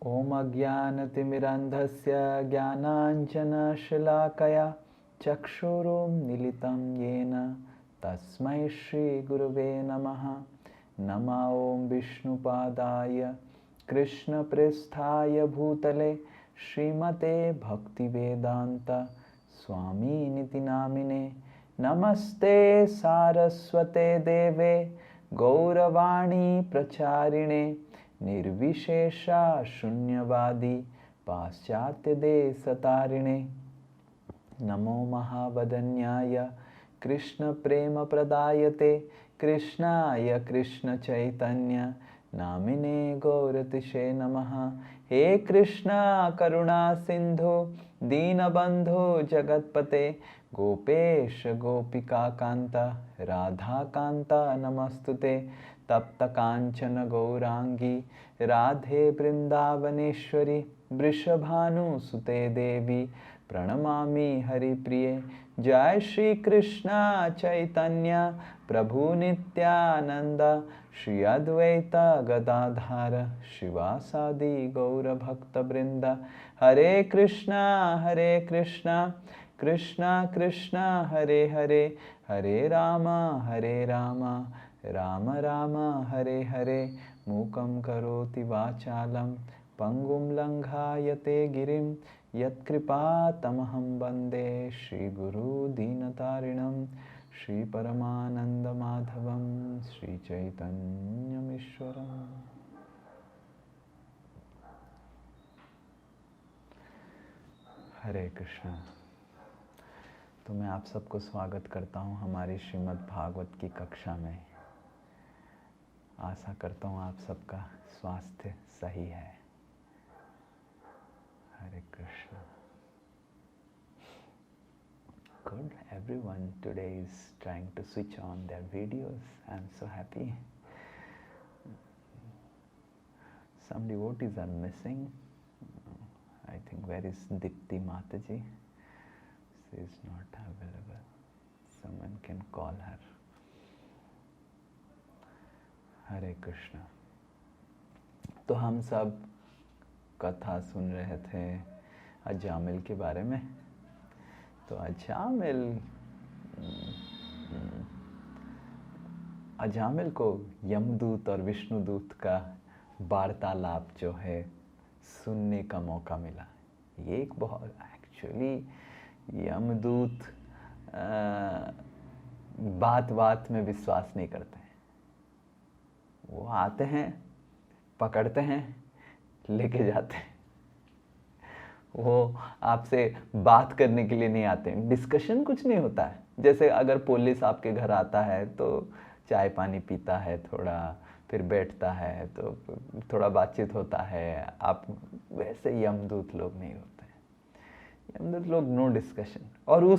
ॐ अज्ञानतिमिरन्धस्य ज्ञानाञ्जनशलाकया चक्षुरुन्मीलितं येन तस्मै श्रीगुरुवे नमः। नमः ॐ विष्णुपादाय कृष्णप्रेष्ठाय भूतले श्रीमते भक्तिवेदान्त स्वामिनिति नामिने। नमस्ते सारस्वते देवे गौरवाणी प्रचारिणे निर्विशेषा शून्यवादी पाश्चात्य देशतारिणे। नमो महावदन्याय कृष्ण प्रेम प्रदायते कृष्णाय कृष्ण चैतन्य नामिने गौरतिशे नमः। हे कृष्णा करुणा सिंधु दीनबंधु जगतपते गोपेश गोपिका कांता राधा कांता नमस्तुते। तप्त कांचन गौरांगी राधे वृंदावनेश्वरी वृषभानुसुते देवी प्रणमामि हरिप्रिये। जय श्री कृष्णा चैतन्य प्रभु नित्यानंद श्री अद्वैत गदाधर शिवासादि गौर भक्त वृंद। हरे कृष्णा कृष्णा कृष्णा हरे हरे हरे राम राम राम हरे हरे। मूकं करोति वाचालं पंगुं लंघायते गिरिं यत्कृपातमहं वन्दे श्रीगुरु दीनतारिणं श्रीपरमानन्दमाधवं श्रीचैतन्यमीश्वरम्। हरे कृष्णा। तो मैं आप सबको स्वागत करता हूँ हमारी श्रीमद् भागवत की कक्षा में। आशा करता हूँ आप सबका स्वास्थ्य सही है। हरे Krishna. Good. Everyone today is trying to switch on their videos. I'm so happy. Some devotees are missing. I think where is Dipti Mataji? She is not available. Someone can call her. हरे कृष्णा। तो हम सब कथा सुन रहे थे अजामिल के बारे में। तो अजामिल को यमदूत और विष्णुदूत का वार्तालाप जो है सुनने का मौका मिला। ये एक बहुत एक्चुअली यमदूत बात में विश्वास नहीं करते हैं। वो आते हैं, पकड़ते हैं, लेके जाते हैं। वो आपसे बात करने के लिए नहीं आते हैं। डिस्कशन कुछ नहीं होता है। जैसे अगर पुलिस आपके घर आता है तो चाय पानी पीता है, थोड़ा फिर बैठता है, तो थोड़ा बातचीत होता है। आप वैसे यमदूत लोग नहीं होते हैं। यमदूत लोग नो डिस्कशन। और वो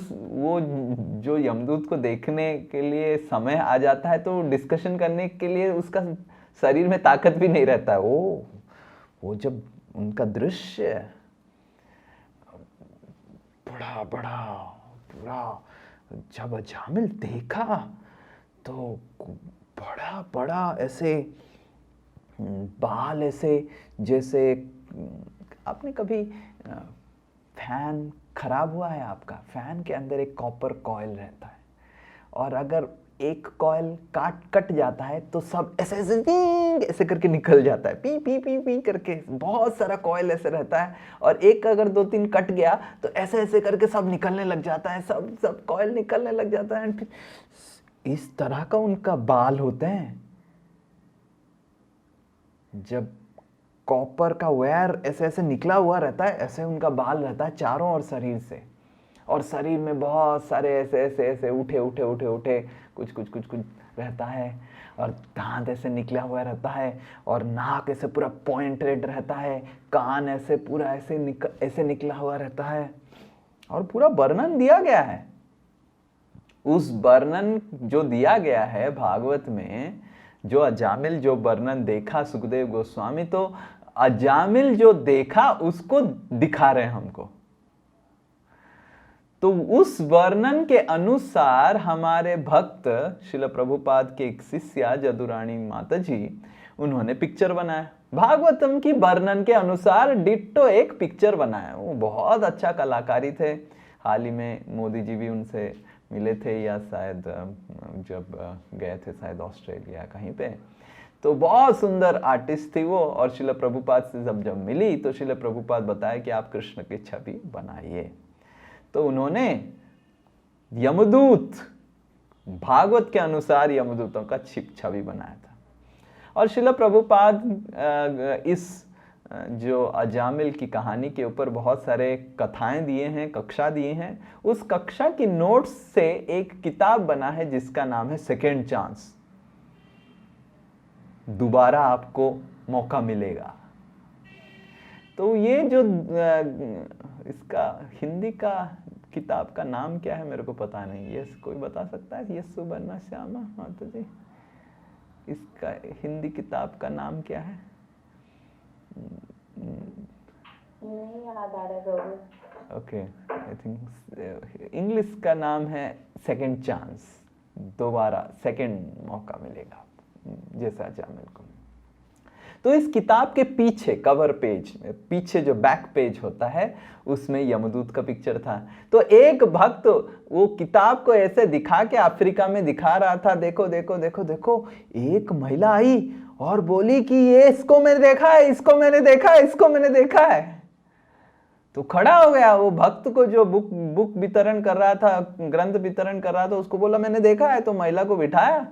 जो यमदूत को देखने के लिए समय आ जाता है तो डिस्कशन करने के लिए उसका शरीर में ताकत भी नहीं रहता है। वो जब उनका दृश्य बड़ा जब अजामिल देखा तो बड़ा ऐसे बाल, ऐसे जैसे आपने कभी फैन खराब हुआ है आपका, फैन के अंदर एक कॉपर कॉइल रहता है और अगर एक कॉइल कट जाता है तो सब ऐसे करके निकल जाता है, पी करके। बहुत सारा कॉइल ऐसे रहता है और एक अगर 2-3 कट गया तो ऐसे करके सब निकलने लग जाता है, सब कॉइल निकलने लग जाता है। फिर इस तरह का उनका बाल होते हैं। जब कॉपर का वायर ऐसे निकला हुआ रहता है, ऐसे उनका बाल रहता है चारों ओर शरीर से। और शरीर में बहुत सारे ऐसे उठे कुछ रहता है। और दांत ऐसे निकला हुआ रहता है और नाक ऐसे पूरा पॉइंटेड रहता है। कान ऐसे पूरा ऐसे निकला हुआ रहता है। और पूरा वर्णन दिया गया है। उस वर्णन जो दिया गया है भागवत में, जो अजामिल जो वर्णन देखा सुखदेव गोस्वामी, तो अजामिल जो देखा उसको दिखा रहे हैं हमको। तो उस वर्णन के अनुसार हमारे भक्त शिल प्रभुपाद के एक शिष्या जदुरानी माता जी, उन्होंने पिक्चर बनाया। भागवतम की वर्णन के अनुसार डिट्टो एक पिक्चर बनाया। वो बहुत अच्छा कलाकारी थे। हाल ही में मोदी जी भी उनसे मिले थे, या शायद जब गए थे शायद ऑस्ट्रेलिया कहीं पे, तो बहुत सुंदर आर्टिस्ट थी वो। और श्रील प्रभुपाद से जब मिली तो श्रील प्रभुपाद बताया कि आप कृष्ण की छवि बनाइए। तो उन्होंने यमदूत, भागवत के अनुसार यमदूतों का छवि बनाया था। और श्रील प्रभुपाद इस जो अजामिल की कहानी के ऊपर बहुत सारे कथाएं दिए हैं, कक्षा दिए हैं। उस कक्षा की नोट्स से एक किताब बना है जिसका नाम है सेकेंड चांस, दोबारा आपको मौका मिलेगा। तो ये जो इसका हिंदी का किताब का नाम क्या है मेरे को पता नहीं, यस कोई बता सकता है? यस सुबर्णा श्यामा माता जी, इसका हिंदी किताब का नाम क्या है? नहीं याद आ रहा। ओके, आई थिंक इंग्लिश का नाम है सेकंड चांस, दोबारा सेकंड मौका मिलेगा जैसा जामिल को। तो इस किताब के पीछे कवर पेज, पीछे जो बैक पेज होता है, उसमें यमदूत का पिक्चर था। तो एक भक्त वो किताब को ऐसे दिखा के अफ्रीका में दिखा रहा था, देखो देखो देखो देखो, एक महिला आई और बोली कि ये इसको मैंने देखा है, इसको मैंने देखा है, इसको मैंने देखा है। तो खड़ा हो गया वो भक्त को, जो बुक वितरण कर रहा था, ग्रंथ वितरण कर रहा था, उसको बोला मैंने देखा है। तो महिला को बिठाया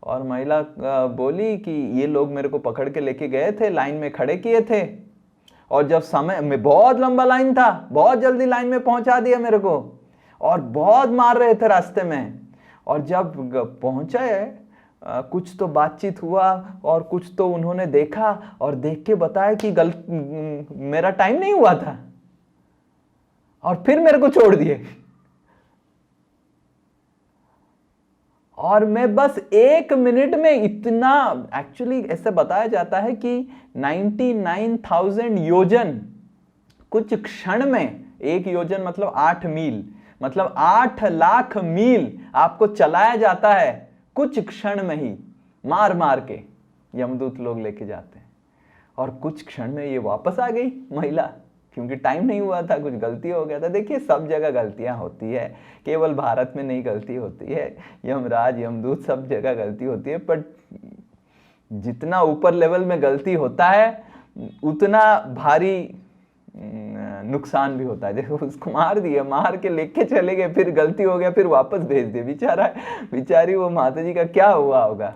और महिला बोली कि ये लोग मेरे को पकड़ के लेके गए थे, लाइन में खड़े किए थे, और जब समय में बहुत लंबा लाइन था, बहुत जल्दी लाइन में पहुंचा दिया मेरे को, और बहुत मार रहे थे रास्ते में। और जब पहुंचे कुछ तो बातचीत हुआ और कुछ तो उन्होंने देखा, और देख के बताया कि मेरा टाइम नहीं हुआ था, और फिर मेरे को छोड़ दिए। और मैं बस 1 मिनट में इतना, एक्चुअली ऐसे बताया जाता है कि 99,000 योजन कुछ क्षण में, 1 योजन मतलब 8 मील, मतलब 8 लाख मील आपको चलाया जाता है कुछ क्षण में ही, मार मार के यमदूत लोग लेके जाते हैं। और कुछ क्षण में ये वापस आ गई महिला, क्योंकि टाइम नहीं हुआ था, कुछ गलती हो गया था। देखिए सब जगह गलतियां होती है, केवल भारत में नहीं गलती होती है, यमराज यमदूत सब जगह गलती होती है। पर जितना ऊपर लेवल में गलती होता है उतना भारी नुकसान भी होता है। देखो उसको मार दिया, मार के लेके चले गए, फिर गलती हो गया, फिर वापस भेज दिए। बेचारी वो माता जी का क्या हुआ होगा।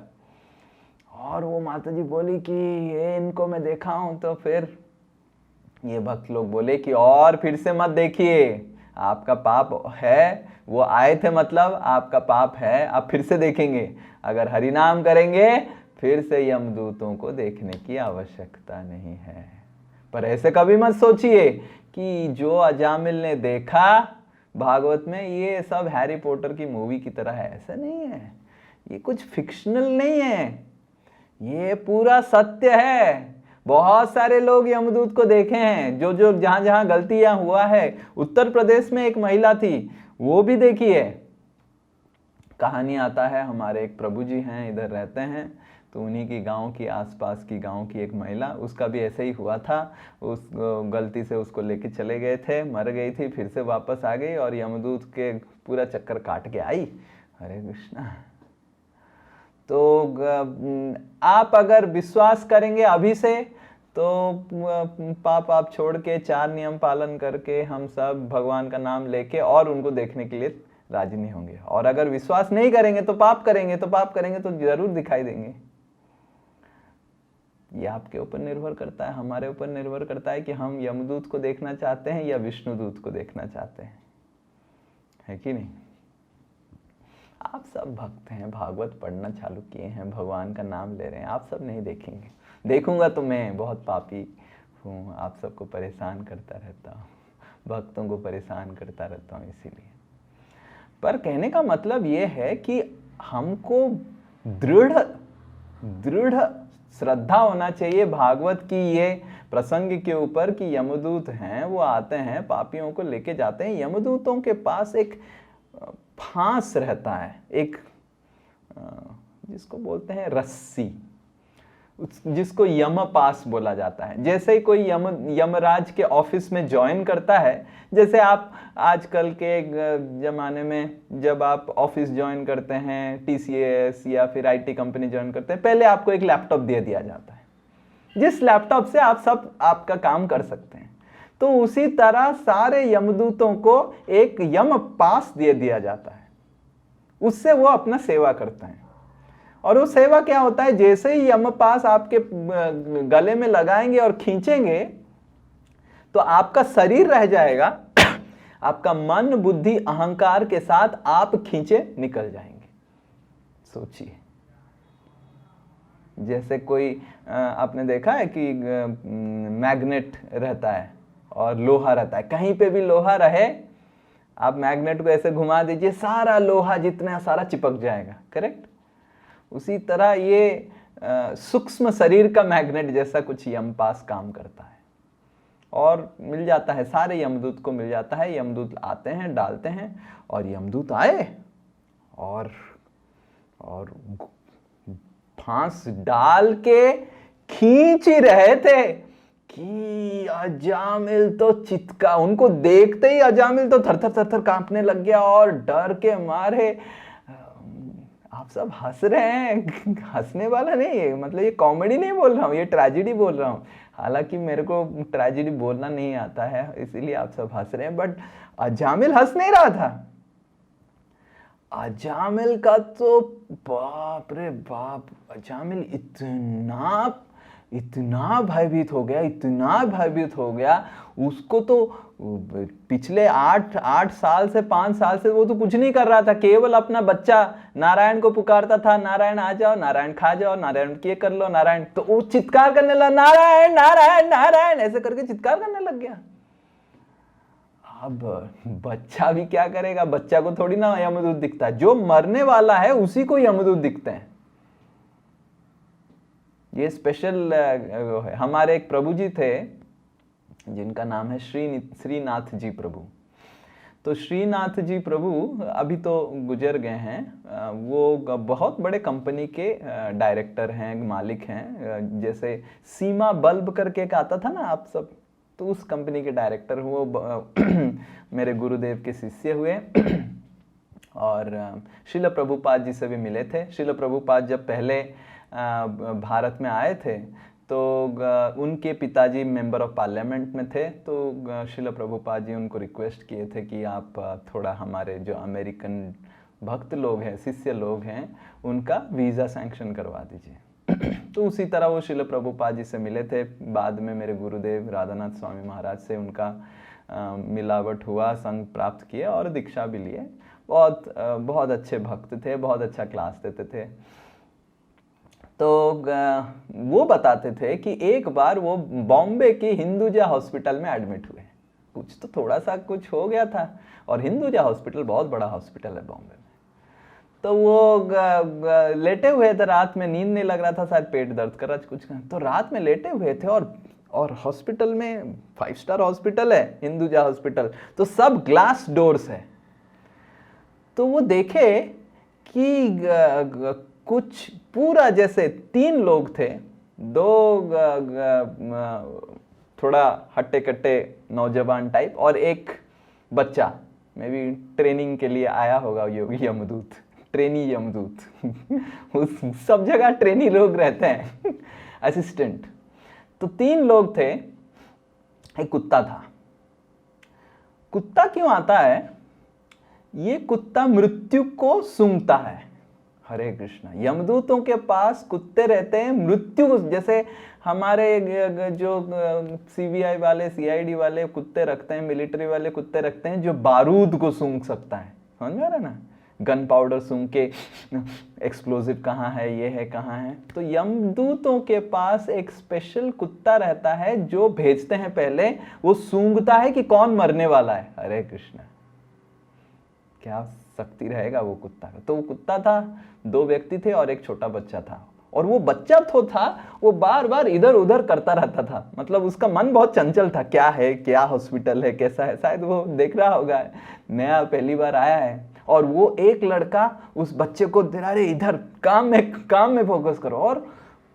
और वो माता जी बोली कि ये इनको मैं देखा हूं। तो फिर ये भक्त लोग बोले कि और फिर से मत देखिए, आपका पाप है, वो आए थे मतलब आपका पाप है, आप फिर से देखेंगे। अगर हरिनाम करेंगे फिर से यमदूतों को देखने की आवश्यकता नहीं है। पर ऐसे कभी मत सोचिए कि जो अजामिल ने देखा भागवत में, ये सब हैरी पॉटर की मूवी की तरह है। ऐसा नहीं है, ये कुछ फिक्शनल नहीं है, ये पूरा सत्य है। बहुत सारे लोग यमदूत को देखे हैं, जो जो जहां जहां गलतियां हुआ है। उत्तर प्रदेश में एक महिला थी, वो भी देखी है। कहानी आता है, हमारे एक प्रभु जी हैं, इधर रहते हैं, तो उन्हीं की गांव की, आसपास की गांव की एक महिला, उसका भी ऐसे ही हुआ था। उस गलती से उसको लेके चले गए थे, मर गई थी, फिर से वापस आ गई और यमदूत के पूरा चक्कर काट के आई। हरे कृष्णा। तो आप अगर विश्वास करेंगे अभी से, तो पाप आप छोड़ के 4 नियम पालन करके हम सब भगवान का नाम लेके और उनको देखने के लिए राजी नहीं होंगे। और अगर विश्वास नहीं करेंगे तो पाप करेंगे, तो पाप करेंगे तो जरूर दिखाई देंगे। ये आपके ऊपर निर्भर करता है, हमारे ऊपर निर्भर करता है कि हम यमदूत को देखना चाहते हैं या विष्णुदूत को देखना चाहते हैं, है कि नहीं। आप सब भक्त हैं, भागवत पढ़ना चालू किए हैं, भगवान का नाम ले रहे हैं, आप सब नहीं देखेंगे। देखूंगा तो मैं बहुत पापी हूँ, आप सबको परेशान करता रहता हूँ, भक्तों को परेशान करता रहता हूँ इसीलिए। पर कहने का मतलब ये है कि हमको दृढ़ श्रद्धा होना चाहिए भागवत की ये प्रसंग के ऊपर कि यमदूत हैं, वो आते हैं, पापियों को लेके जाते हैं। यमदूतों के पास एक फांस रहता है, एक जिसको बोलते हैं रस्सी। जिसको यम पास बोला जाता है। जैसे ही कोई यमराज के ऑफिस में ज्वाइन करता है, जैसे आप आजकल के जमाने में जब आप ऑफिस ज्वाइन करते हैं, टीसीएस या फिर आईटी कंपनी ज्वाइन करते हैं, पहले आपको एक लैपटॉप दे दिया जाता है, जिस लैपटॉप से आप सब आपका काम कर सकते हैं। तो उसी तरह सारे यमदूतों को एक यम पास दे दिया जाता है, उससे वो अपना सेवा करते हैं। और वो सेवा क्या होता है, जैसे ही यम पास आपके गले में लगाएंगे और खींचेंगे तो आपका शरीर रह जाएगा, आपका मन बुद्धि अहंकार के साथ आप खींचे निकल जाएंगे। सोचिए, जैसे कोई आपने देखा है कि मैग्नेट रहता है और लोहा रहता है, कहीं पे भी लोहा रहे, आप मैग्नेट को ऐसे घुमा दीजिए, सारा लोहा जितना सारा चिपक जाएगा, करेक्ट। उसी तरह ये सूक्ष्म शरीर का मैग्नेट जैसा कुछ यम पास काम करता है और मिल जाता है, सारे यमदूत को मिल जाता है। यमदूत आते हैं, डालते हैं, और यमदूत आए और फांस डाल के खींच ही रहे थे कि अजामिल तो चित्का, उनको देखते ही अजामिल तो थर थर थर थर कांपने लग गया और डर के मारे। आप सब हंस रहे हैं, हंसने वाला नहीं है, मतलब ये कॉमेडी नहीं बोल रहा हूँ, ये ट्रेजेडी बोल रहा हूँ। हालांकि मेरे को ट्रेजेडी बोलना नहीं आता है, इसीलिए आप सब हंस रहे हैं, बट अजामिल हंस नहीं रहा था। अजामिल का तो बाप रे बाप, अजामिल इतना भयभीत हो गया, इतना भयभीत हो गया। उसको तो पिछले 8 साल से 5 साल से वो तो कुछ नहीं कर रहा था, केवल अपना बच्चा नारायण को पुकारता था, नारायण आ जाओ, नारायण खा जाओ, नारायण ये कर लो, नारायण। तो वो चित्कार करने लगा, नारायण नारायण नारायण, ऐसे करके चित्कार करने लग गया। अब बच्चा भी क्या करेगा, बच्चा को थोड़ी ना यमदूत दिखता है, जो मरने वाला है उसी को यमदूत दिखते हैं। ये स्पेशल है। हमारे एक प्रभु जी थे जिनका नाम है श्रीनाथ जी प्रभु। तो श्रीनाथ जी प्रभु अभी तो गुजर गए हैं। वो बहुत बड़े कंपनी के डायरेक्टर हैं, मालिक हैं। जैसे सीमा बल्ब करके एक आता था ना आप सब, तो उस कंपनी के डायरेक्टर वो मेरे गुरुदेव के शिष्य हुए और श्रील प्रभुपाद जी से भी मिले थे। श्रील प्रभुपाद जब पहले भारत में आए थे तो उनके पिताजी मेंबर ऑफ पार्लियामेंट में थे। तो श्रील प्रभुपाद जी उनको रिक्वेस्ट किए थे कि आप थोड़ा हमारे जो अमेरिकन भक्त लोग हैं, शिष्य लोग हैं, उनका वीज़ा सैंक्शन करवा दीजिए। तो उसी तरह वो श्रील प्रभुपाद जी से मिले थे। बाद में मेरे गुरुदेव राधानाथ स्वामी महाराज से उनका मिलावट हुआ, संग प्राप्त किए और दीक्षा भी लिए। बहुत अच्छे भक्त थे, बहुत अच्छा क्लास देते थे। तो वो बताते थे कि एक बार वो बॉम्बे के हिंदुजा हॉस्पिटल में एडमिट हुए। कुछ तो थोड़ा सा कुछ हो गया था, और हिंदुजा हॉस्पिटल बहुत बड़ा हॉस्पिटल है बॉम्बे में। तो वो लेटे हुए थे, रात में नींद नहीं लग रहा था, शायद पेट दर्द कर रहा था कुछ। तो रात में लेटे हुए थे और हॉस्पिटल में 5 स्टार हॉस्पिटल है हिंदुजा हॉस्पिटल, तो सब ग्लास डोर्स है। तो वो देखे कि कुछ पूरा जैसे 3 लोग थे, 2 थोड़ा हट्टे कट्टे नौजवान टाइप और एक बच्चा, मे बी ट्रेनिंग के लिए आया होगा यमदूत, ट्रेनी यमदूत। उस सब जगह ट्रेनी लोग रहते हैं असिस्टेंट। तो 3 लोग थे, एक कुत्ता था। कुत्ता क्यों आता है? ये कुत्ता मृत्यु को सूंघता है। हरे कृष्णा। यमदूतों के पास कुत्ते रहते हैं मृत्यु, जैसे हमारे जो सीबीआई वाले, सीआईडी वाले कुत्ते रखते हैं, मिलिट्री वाले कुत्ते रखते हैं जो बारूद को सूंघ सकता है, समझ में आ रहा है ना, गन पाउडर सूंघ के एक्सप्लोजिव कहाँ है, ये है कहाँ है। तो यमदूतों के पास एक स्पेशल कुत्ता रहता है जो भेजते हैं, पहले वो सूंघता है कि कौन मरने वाला है। हरे कृष्णा, क्या शक्ति रहेगा वो कुत्ता का। तो वो कुत्ता था, 2 व्यक्ति थे और एक छोटा बच्चा था। और वो बच्चा तो था, वो बार बार इधर उधर करता रहता था, मतलब उसका मन बहुत चंचल था, क्या है, क्या हॉस्पिटल है, कैसा है, शायद वो देख रहा होगा, नया पहली बार आया है। और वो एक लड़का उस बच्चे को दे रहा है, इधर काम में फोकस करो। और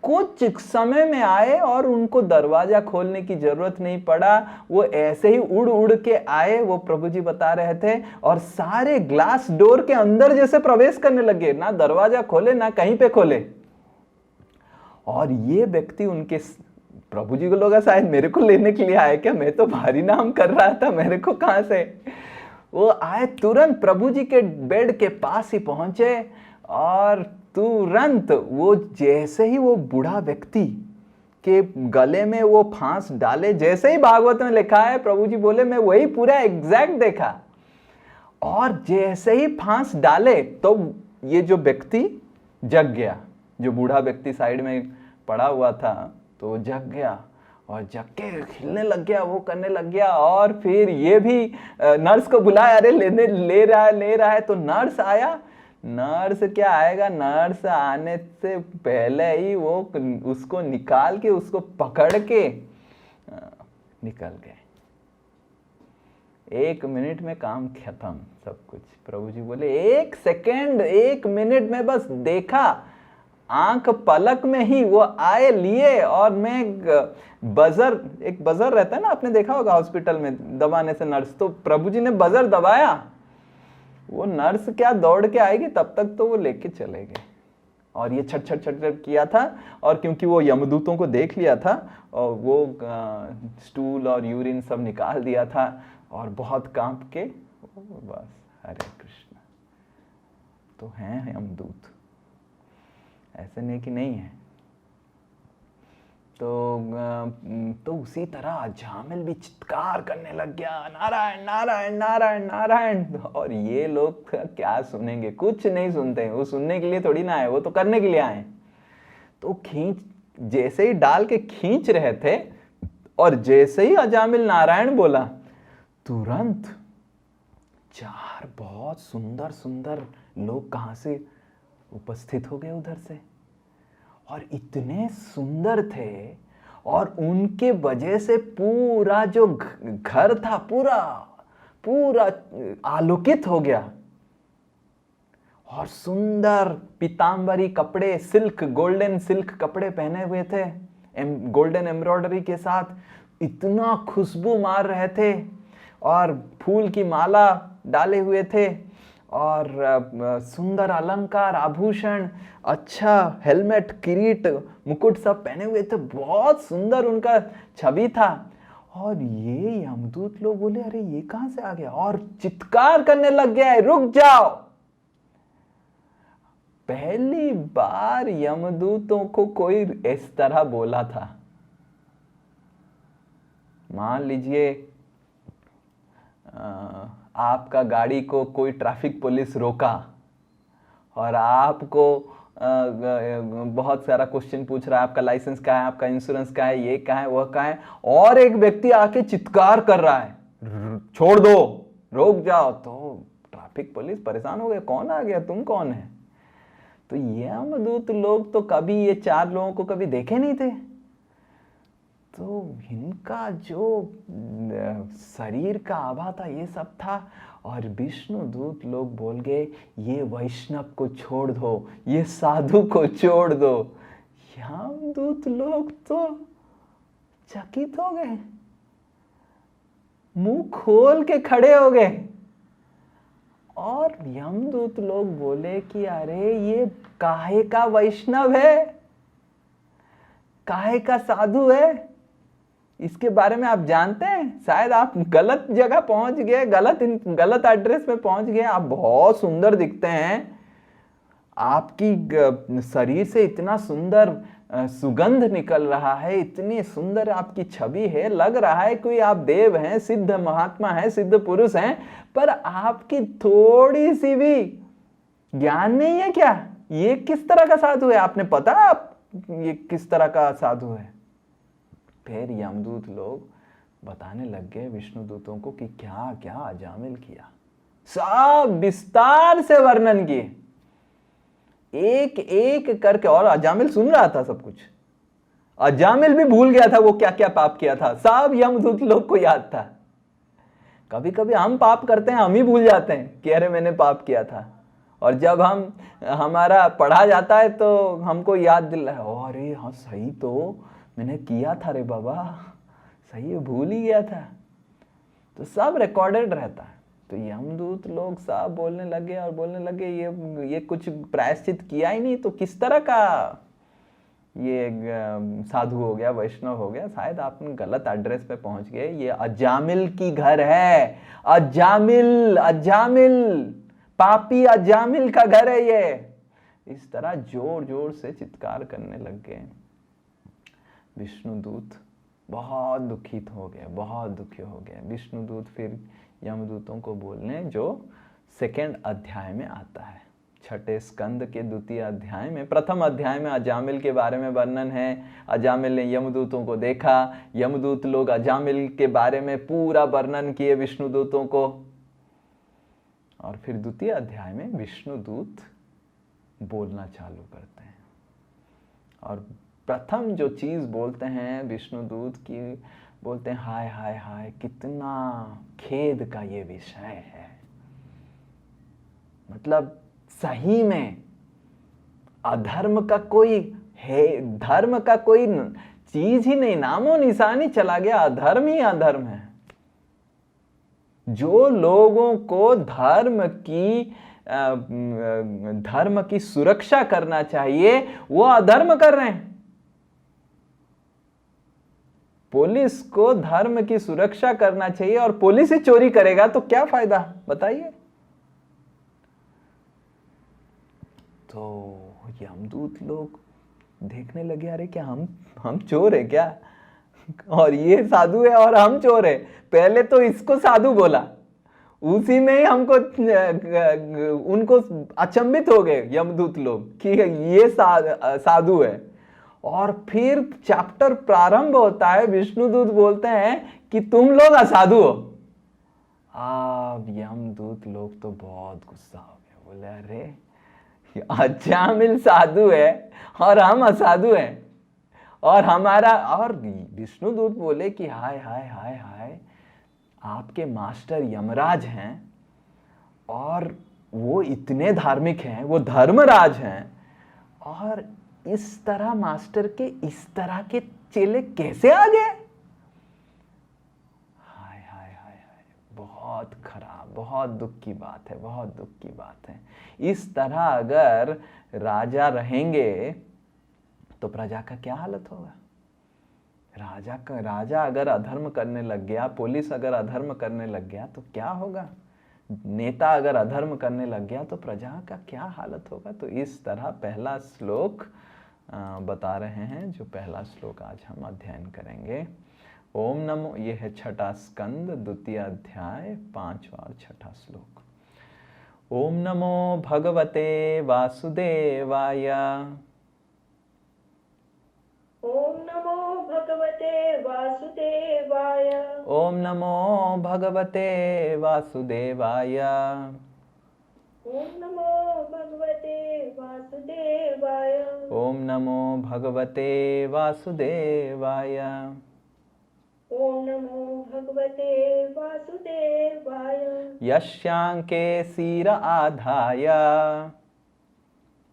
कुछ समय में आए और उनको दरवाजा खोलने की जरूरत नहीं पड़ा, वो ऐसे ही उड़ उड़ के आए, वो प्रभु जी बता रहे थे, और सारे ग्लास डोर के अंदर जैसे प्रवेश करने लगे, ना दरवाजा खोले ना कहीं पे खोले। और ये व्यक्ति उनके, प्रभु जी को लोग शायद मेरे को लेने के लिए आए क्या, मैं तो भारी नाम कर रहा था, मेरे को कहां से। वो आए, तुरंत प्रभु जी के बेड के पास ही पहुंचे, और तुरंत वो जैसे ही वो बूढ़ा व्यक्ति के गले में वो फांस डाले, जैसे ही भागवत में लिखा है, प्रभु जी बोले मैं वही पूरा एग्जैक्ट देखा, और जैसे ही फांस डाले तो ये जो व्यक्ति जग गया, जो बूढ़ा व्यक्ति साइड में पड़ा हुआ था, तो वो जग गया और जग के हिलने लग गया, वो करने लग गया। और फिर ये भी नर्स को बुलाया, अरे ले रहा है। तो नर्स आया। नर्स क्या आएगा, नर्स आने से पहले ही वो उसको निकाल के, उसको पकड़ के निकल गए। 1 मिनट में काम खत्म सब कुछ। प्रभु जी बोले 1 सेकेंड, 1 मिनट में बस देखा, आंख पलक में ही वो आए, लिए, और मैं एक बजर रहता है ना, आपने देखा होगा हॉस्पिटल में दबाने से नर्स, तो प्रभु जी ने बजर दबाया, वो नर्स क्या दौड़ के आएगी, तब तक तो वो लेके चले गए। और ये छट छट छट छट किया था, और क्योंकि वो यमदूतों को देख लिया था, और वो स्टूल और यूरिन सब निकाल दिया था, और बहुत कांप के बस, हरे कृष्ण। तो हैं यमदूत, ऐसे नहीं कि नहीं है। तो उसी तरह अजामिल भी चित्कार करने लग गया, नारायण नारायण नारायण नारायण। और ये लोग क्या सुनेंगे, कुछ नहीं सुनते, वो सुनने के लिए थोड़ी ना आए, वो तो करने के लिए आए। तो जैसे ही डाल के खींच रहे थे, और जैसे ही अजामिल नारायण बोला, तुरंत 4 बहुत सुंदर सुंदर लोग कहां से उपस्थित हो गए उधर से, और इतने सुंदर थे, और उनके वजह से पूरा जो घर था पूरा आलोकित हो गया। और सुंदर पीतांबरी कपड़े, सिल्क, गोल्डन सिल्क कपड़े पहने हुए थे, गोल्डन एम्ब्रॉयडरी के साथ, इतना खुशबू मार रहे थे, और फूल की माला डाले हुए थे, और सुंदर अलंकार, आभूषण, अच्छा हेलमेट, किरीट, मुकुट सब पहने हुए थे, बहुत सुंदर उनका छवि था। और ये यमदूत लोग बोले अरे ये कहां से आ गया, और चित्कार करने लग गया है, रुक जाओ। पहली बार यमदूतों को कोई इस तरह बोला था। मान लीजिए आपका गाड़ी को कोई ट्रैफिक पुलिस रोका, और आपको बहुत सारा क्वेश्चन पूछ रहा है, आपका लाइसेंस कहाँ है, आपका इंश्योरेंस कहाँ है, ये कहाँ है, वह कहाँ है, और एक व्यक्ति आके चित्कार कर रहा है, छोड़ दो, रोक जाओ। तो ट्रैफिक पुलिस परेशान हो गए, कौन आ गया, तुम कौन है। तो यमदूत लोग तो कभी ये 4 लोगों को कभी देखे नहीं थे, तो इनका जो शरीर का आभा था ये सब था। और विष्णु दूत लोग बोल गए ये वैष्णव को छोड़ दो, ये साधु को छोड़ दो। यमदूत लोग तो चकित हो गए, मुंह खोल के खड़े हो गए। और यमदूत लोग बोले कि अरे ये काहे का वैष्णव है, काहे का साधु है, इसके बारे में आप जानते हैं। शायद आप गलत जगह पहुंच गए, गलत एड्रेस पे पहुंच गए। आप बहुत सुंदर दिखते हैं, आपकी शरीर से इतना सुंदर सुगंध निकल रहा है, इतनी सुंदर आपकी छवि है, लग रहा है कोई आप देव हैं, सिद्ध महात्मा हैं, सिद्ध पुरुष हैं, पर आपकी थोड़ी सी भी ज्ञान नहीं है क्या, ये किस तरह का साधु है, आपने पता आप ये किस तरह का साधु है। फिर यमदूत लोग बताने लग गए विष्णु दूतों को कि क्या क्या अजामिल किया, सब विस्तार से वर्णन किए एक एक करके। और अजामिल सुन रहा था सब कुछ, अजामिल भी भूल गया था वो क्या क्या पाप किया था, सब यमदूत लोग को याद था। कभी कभी हम पाप करते हैं, हम ही भूल जाते हैं कि अरे मैंने पाप किया था, और जब हम हमारा पढ़ा जाता है तो हमको याद दिला है, अरे हाँ सही तो मैंने किया था रे बाबा, सही है, भूल ही गया था। तो सब रिकॉर्डेड रहता है। तो यमदूत लोग सब बोलने लगे और बोलने लगे, ये कुछ प्रायश्चित किया ही नहीं तो किस तरह का ये साधु हो गया, वैष्णव हो गया। शायद आप गलत एड्रेस पे पहुंच गए। ये अजामिल की घर है, अजामिल, अजामिल, पापी अजामिल का घर है ये। इस तरह जोर जोर से चित्कार करने लग गए। विष्णुदूत बहुत दुखित हो गए, बहुत दुखी हो गए। विष्णुदूत फिर यमदूतों को बोलने, जो सेकेंड अध्याय में आता है, छठे स्कंद के द्वितीय अध्याय में। प्रथम अध्याय में अजामिल के बारे में वर्णन है। अजामिल ने यमदूतों को देखा, यमदूत लोग अजामिल के बारे में पूरा वर्णन किए विष्णुदूतों को। और फिर द्वितीय अध्याय में विष्णुदूत बोलना चालू करते हैं। और प्रथम जो चीज बोलते हैं विष्णुदूत की, बोलते हैं हाय हाय हाय, कितना खेद का ये विषय है। मतलब सही में अधर्म का कोई है, धर्म का कोई चीज ही नहीं, नामो निशानी चला गया। अधर्म ही अधर्म है। जो लोगों को धर्म की सुरक्षा करना चाहिए वो अधर्म कर रहे हैं। पुलिस को धर्म की सुरक्षा करना चाहिए और पुलिस ही चोरी करेगा तो क्या फायदा, बताइए। तो यमदूत लोग देखने लगे, अरे क्या हम चोर है क्या, और ये साधु है और हम चोर है। पहले तो इसको साधु बोला, उसी में ही हमको उनको अचंभित हो गए यमदूत लोग कि ये साधु है। और फिर चैप्टर प्रारंभ होता है, विष्णुदूत बोलते हैं कि तुम लोग असाधु हो। अब यमदूत लोग तो बहुत गुस्सा हो गए, बोले अरे अजामिल साधु है और हम असाधु हैं। और विष्णुदूत बोले कि हाय हाय हाय हाय, आपके मास्टर यमराज हैं और वो इतने धार्मिक हैं, वो धर्मराज हैं, और इस तरह मास्टर के इस तरह के चेले कैसे आ गए। हाय हाय हाय हाय, बहुत खराब, बहुत दुख की बात है, बहुत दुख की बात है। इस तरह अगर राजा रहेंगे तो प्रजा का क्या हालत होगा। राजा अगर अधर्म करने लग गया, पुलिस अगर अधर्म करने लग गया तो क्या होगा। नेता अगर अधर्म करने लग गया तो प्रजा का क्या हालत होगा। तो इस तरह पहला श्लोक बता रहे हैं, जो पहला श्लोक आज हम अध्ययन करेंगे। ओम नमो, ये है छठा स्कंद द्वितीय अध्याय 5वां और छठा श्लोक। ओम नमो भगवते वासुदेवाय। ओम नमो भगवते वासुदेवाय। ओम नमो भगवते वासुदेवाय। ओम नमो भगवते वासुदेवाय। ओम नमो भगवते वासुदेवाय। ओम नमो भगवते वासुदेवाय। यस्यांके शिर आधाय।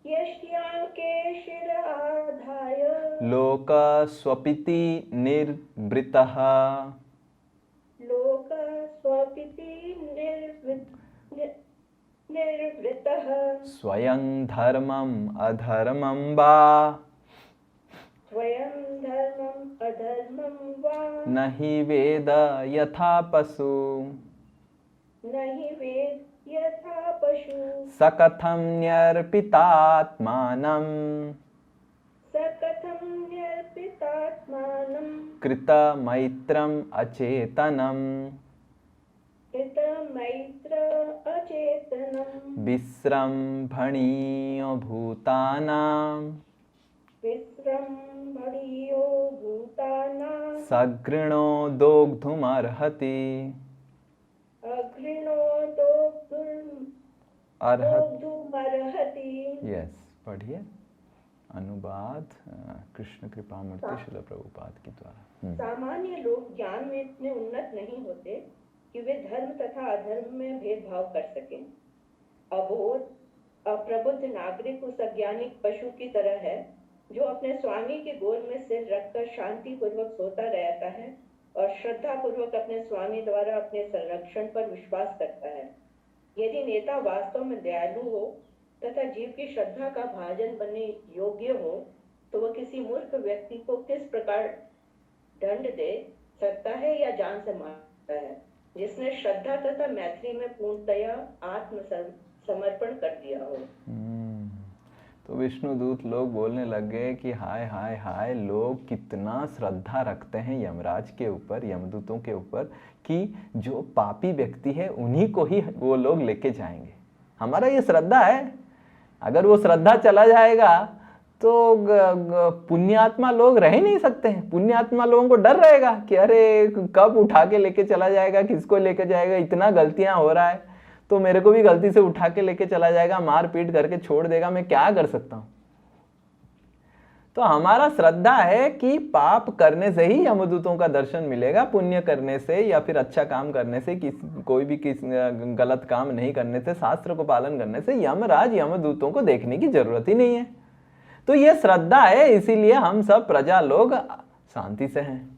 यस्यांके शिर आधाय। लोक स्वपिति निर्वृतः। लोक स्वपिति निर्वृतः। स्वयं धर्मम् अधर्मं वा। स्वयं धर्मम् अधर्मं वा। न हि वेद यथा पशु। न हि वेद यथा पशु। स कथं न्यर्पितात्मानं। स कथं न्यर्पितात्मानं। कृतमैत्रम् अचेतनम्। कृतमैत्र अचेतनम्। विस्रम्भणीयो भूतानां। विस्रम्भणीयो भूतानां। सघृणो दोग्धुमर्हति। अघृणो दोग्धुमर्हति। यस, पढ़िए। अनुवाद कृष्ण कृपामूर्ति श्रील प्रभुपाद के द्वारा। सामान्य लोग ज्ञान में इतने उन्नत नहीं होते कि वे धर्म तथा अधर्म में भेदभाव कर सकें। अबोध, अप्रबुद्ध नागरिक उस अज्ञानी पशु की तरह है जो अपने स्वामी के गोद में सिर रखकर शांति पूर्वक सोता रहता है और श्रद्धा पूर्वक अपने स्वामी द्वारा अपने संरक्षण पर विश्वास करता है। यदि नेता वास्तव में दयालु हो तथा जीव की श्रद्धा का भाजन बनने योग्य हो तो वह किसी मूर्ख व्यक्ति को किस प्रकार दंड दे सकता है या जान से मारता है जिसने श्रद्धा तथा मैत्री में पूर्णतया समर्पण कर दिया हो। तो विष्णुदूत लोग बोलने लग गए कि हाय हाय हाय, लोग कितना श्रद्धा रखते हैं यमराज के ऊपर, यमदूतों के ऊपर, कि जो पापी व्यक्ति है उन्हीं को ही वो लोग लेके जाएंगे। हमारा ये श्रद्धा है, अगर वो श्रद्धा चला जाएगा तो पुण्यात्मा लोग रह ही नहीं सकते हैं। पुण्यात्मा लोगों को डर रहेगा कि अरे कब उठा के लेके चला जाएगा, किसको लेके जाएगा, इतना गलतियां हो रहा है तो मेरे को भी गलती से उठा के लेके चला जाएगा, मार पीट करके छोड़ देगा, मैं क्या कर सकता हूं। तो हमारा श्रद्धा है कि पाप करने से ही यमदूतों का दर्शन मिलेगा, पुण्य करने से या फिर अच्छा काम करने से, कोई भी गलत काम नहीं करने से, शास्त्र को पालन करने से यमराज यमदूतों को देखने की जरूरत ही नहीं है। तो ये श्रद्धा है, इसीलिए हम सब प्रजा लोग शांति से हैं।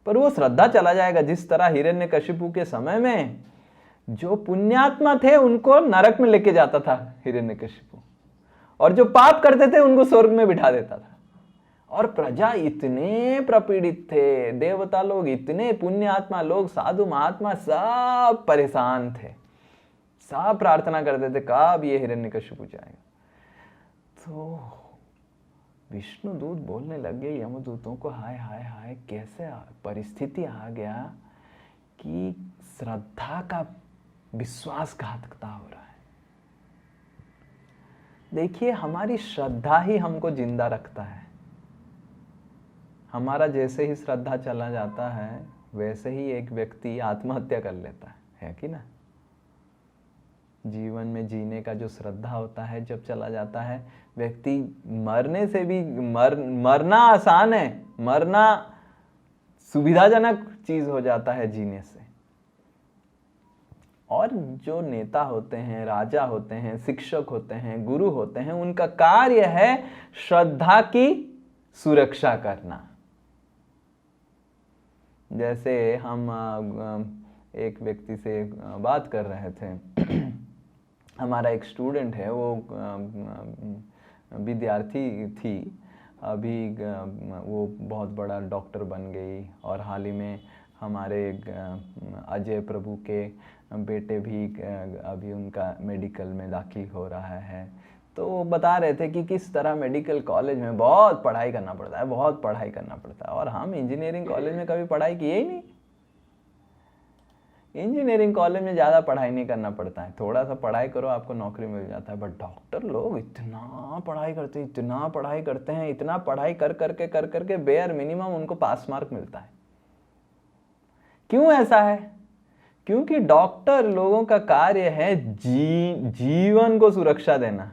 पर वो श्रद्धा चला जाएगा, जिस तरह हिरण्यकशिपु के समय में जो पुण्यात्मा थे उनको नरक में लेके जाता था हिरण्यकशिपु, और जो पाप करते थे उनको स्वर्ग में बिठा देता था। और प्रजा इतने प्रपीड़ित थे, देवता लोग इतने, पुण्यात्मा लोग, साधु महात्मा सब परेशान थे, सब प्रार्थना करते थे कब ये हिरण्यकशिपु जाएगा। तो विष्णुदूत बोलने लगे यमदूतों को, हाय हाय हाय, कैसे परिस्थिति आ गया कि श्रद्धा का विश्वासघातकता हो रहा है। देखिए, हमारी श्रद्धा ही हमको जिंदा रखता है। हमारा जैसे ही श्रद्धा चला जाता है वैसे ही एक व्यक्ति आत्महत्या कर लेता है कि ना। जीवन में जीने का जो श्रद्धा होता है जब चला जाता है, व्यक्ति मरने से भी मरना आसान है, मरना सुविधाजनक चीज हो जाता है जीने से। और जो नेता होते हैं, राजा होते हैं, शिक्षक होते हैं, गुरु होते हैं, उनका कार्य है श्रद्धा की सुरक्षा करना। जैसे हम एक व्यक्ति से बात कर रहे थे, हमारा एक स्टूडेंट है, वो विद्यार्थी थी, अभी वो बहुत बड़ा डॉक्टर बन गई, और हाल ही में हमारे अजय प्रभु के बेटे भी अभी उनका मेडिकल में दाखिल हो रहा है। तो वो बता रहे थे कि किस तरह मेडिकल कॉलेज में बहुत पढ़ाई करना पड़ता है, बहुत पढ़ाई करना पड़ता है, और हम इंजीनियरिंग कॉलेज में कभी पढ़ाई किए ही नहीं। इंजीनियरिंग कॉलेज में ज़्यादा पढ़ाई नहीं करना पड़ता है, थोड़ा सा पढ़ाई करो आपको नौकरी मिल जाता है। बट डॉक्टर लोग इतना पढ़ाई करते हैं, इतना पढ़ाई करते हैं, इतना पढ़ाई कर करके बेयर मिनिमम उनको पास मार्क मिलता है। क्यों ऐसा है? क्योंकि डॉक्टर लोगों का कार्य है जीवन को सुरक्षा देना।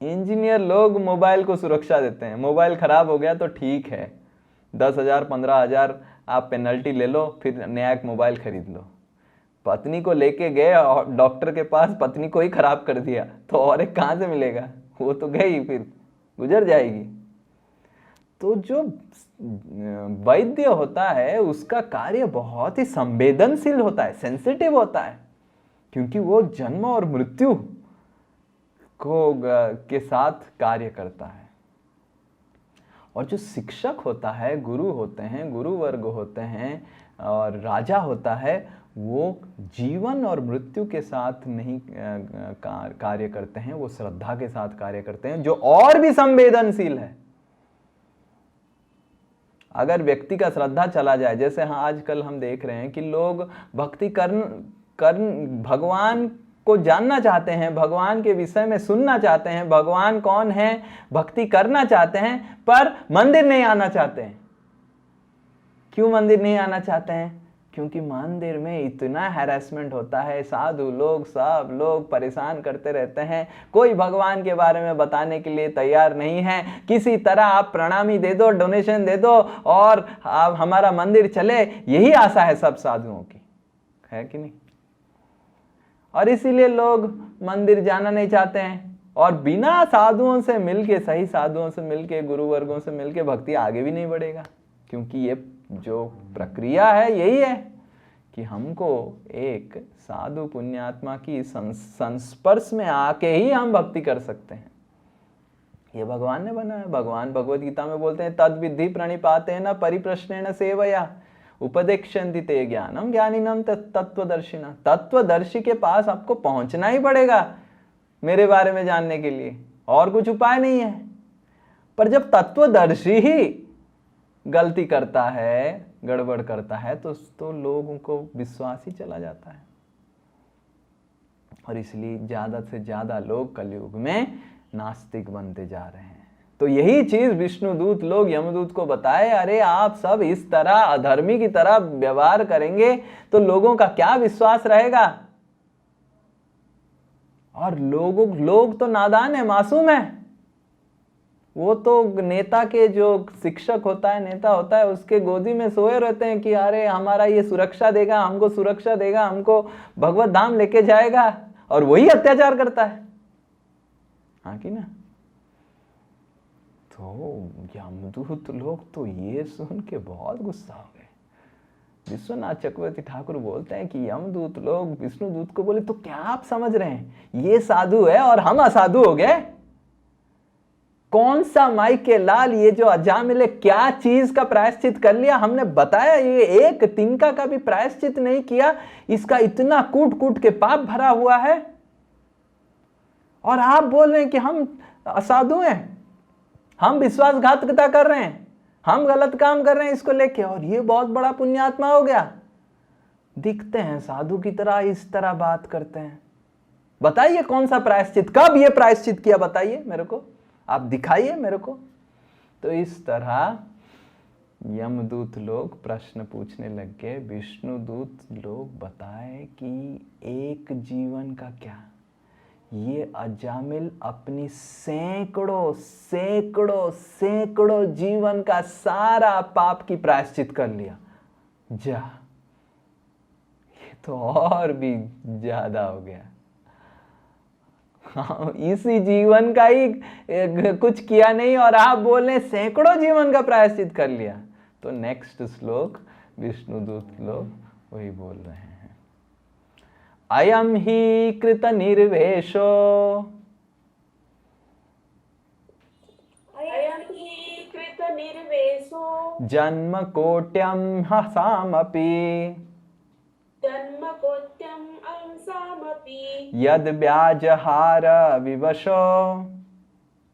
इंजीनियर लोग मोबाइल को सुरक्षा देते हैं, मोबाइल खराब हो गया तो ठीक है, 10,000 15,000 आप पेनल्टी ले लो, फिर नया एक मोबाइल खरीद लो। पत्नी को लेके गए डॉक्टर के पास, पत्नी को ही खराब कर दिया तो और एक कहाँ से मिलेगा, वो तो गई, फिर गुजर जाएगी। तो जो वैद्य होता है उसका कार्य बहुत ही संवेदनशील होता है, सेंसिटिव होता है, क्योंकि वो जन्म और मृत्यु को के साथ कार्य करता है। और जो शिक्षक होता है, गुरु होते हैं, गुरु वर्ग होते हैं और राजा होता है, वो जीवन और मृत्यु के साथ नहीं कार्य करते हैं, वो श्रद्धा के साथ कार्य करते हैं, जो और भी संवेदनशील है। अगर व्यक्ति का श्रद्धा चला जाए, जैसे हाँ आजकल हम देख रहे हैं कि लोग भक्ति कर भगवान को जानना चाहते हैं, भगवान के विषय में सुनना चाहते हैं, भगवान कौन है भक्ति करना चाहते हैं, पर मंदिर नहीं आना चाहते हैं। क्यों मंदिर नहीं आना चाहते हैं? क्योंकि मंदिर में इतना हैरेसमेंट होता है, साधु लोग सब लोग परेशान करते रहते हैं, कोई भगवान के बारे में बताने के लिए तैयार नहीं है। किसी तरह आप प्रणामी दे दो, डोनेशन दे दो और आप हमारा मंदिर चले, यही आशा है सब साधुओं की, है कि नहीं? और इसीलिए लोग मंदिर जाना नहीं चाहते हैं और बिना साधुओं से मिलके, सही साधुओं से मिलके, गुरु वर्गों से मिलके भक्ति आगे भी नहीं बढ़ेगा। क्योंकि ये जो प्रक्रिया है यही है कि हमको एक साधु पुण्यात्मा की संस्पर्श में आके ही हम भक्ति कर सकते हैं। ये भगवान ने बनाया। भगवान भगवद गीता में बोलते हैं तद विद्धि प्रणिपातेन परिप्रश्नेन सेवया उपदेक्षन्ति ते ज्ञानम ज्ञानिनम तत्वदर्शिना। तत्वदर्शी के पास आपको पहुंचना ही पड़ेगा मेरे बारे में जानने के लिए, और कुछ उपाय नहीं है। पर जब तत्वदर्शी ही गलती करता है, गड़बड़ करता है, तो लोगों को विश्वास ही चला जाता है। और इसलिए ज्यादा से ज्यादा लोग कलयुग में नास्तिक बनते जा रहे हैं। तो यही चीज विष्णुदूत लोग यमदूत को बताए, अरे आप सब इस तरह अधर्मी की तरह व्यवहार करेंगे तो लोगों का क्या विश्वास रहेगा। और लोग तो नादान है, मासूम है। वो तो नेता के जो शिक्षक होता है, नेता होता है, उसके गोदी में सोए रहते हैं कि अरे हमारा ये सुरक्षा देगा, हमको सुरक्षा देगा, हमको भगवत धाम लेके जाएगा, और वही अत्याचार करता है। हाँ कि ना। तो यमदूत लोग तो ये सुन के बहुत गुस्सा हो गए। विश्वनाथ चक्रवर्ती ठाकुर बोलते हैं कि यमदूत लोग विष्णुदूत को बोले तो क्या आप समझ रहे हैं, ये साधु है और हम असाधु हो गए। कौन सा माई के लाल, ये जो अजामिल है क्या चीज का प्रायश्चित कर लिया। हमने बताया ये एक तिनका का भी प्रायश्चित नहीं किया, इसका इतना कूट कूट के पाप भरा हुआ है, और आप बोल रहे हैं कि हम असाधु हैं, हम विश्वासघातकता कर रहे हैं, हम गलत काम कर रहे हैं इसको लेके, और ये बहुत बड़ा पुण्यात्मा हो गया। दिखते हैं साधु की तरह, इस तरह बात करते हैं। बताइए कौन सा प्रायश्चित, कब ये प्रायश्चित किया, बताइए मेरे को, आप दिखाइए मेरे को। तो इस तरह यमदूत लोग प्रश्न पूछने लग गए। विष्णुदूत लोग बताए कि एक जीवन का क्या, ये अजामिल अपनी सैकड़ों सैकड़ों सैकड़ों जीवन का सारा पाप की प्रायश्चित कर लिया। जा, ये तो और भी ज्यादा हो गया। हाँ, इसी जीवन का ही कुछ किया नहीं और आप बोल रहे सैकड़ों जीवन का प्रायश्चित कर लिया। तो नेक्स्ट श्लोक विष्णुदूत लोग वही बोल रहे हैं, अयम ही कृत निर्वेशो, अयम ही कृत निर्वेशो, जन्म कोट्यम हसामपि, जन्म कोट्यम अंसामपि, यद व्याजहार विवशो,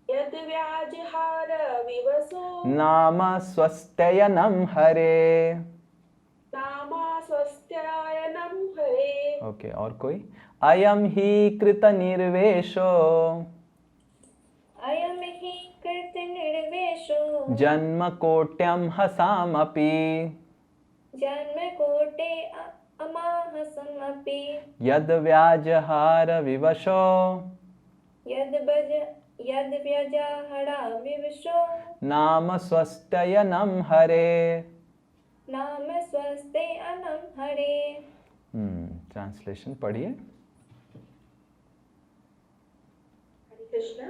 यद व्याजहार विवशो, नाम स्वस्त्ययनम हरे। नाम स्वस्त्यायनम हरे। ओके, और कोई, अयम ही कृत निर्वेशो, अयम ही कृत निर्वेशो, जन्म कोट्यम हसामपि, जन्म कोटे अमाहसमपि, यद व्याजहार विवशो, यद व्यजहरा विवशो, नाम स्वस्त्ययनम हरे। नाम स्वस्ते अनम हरे। ट्रांसलेशन पढ़िए। हरे कृष्णा।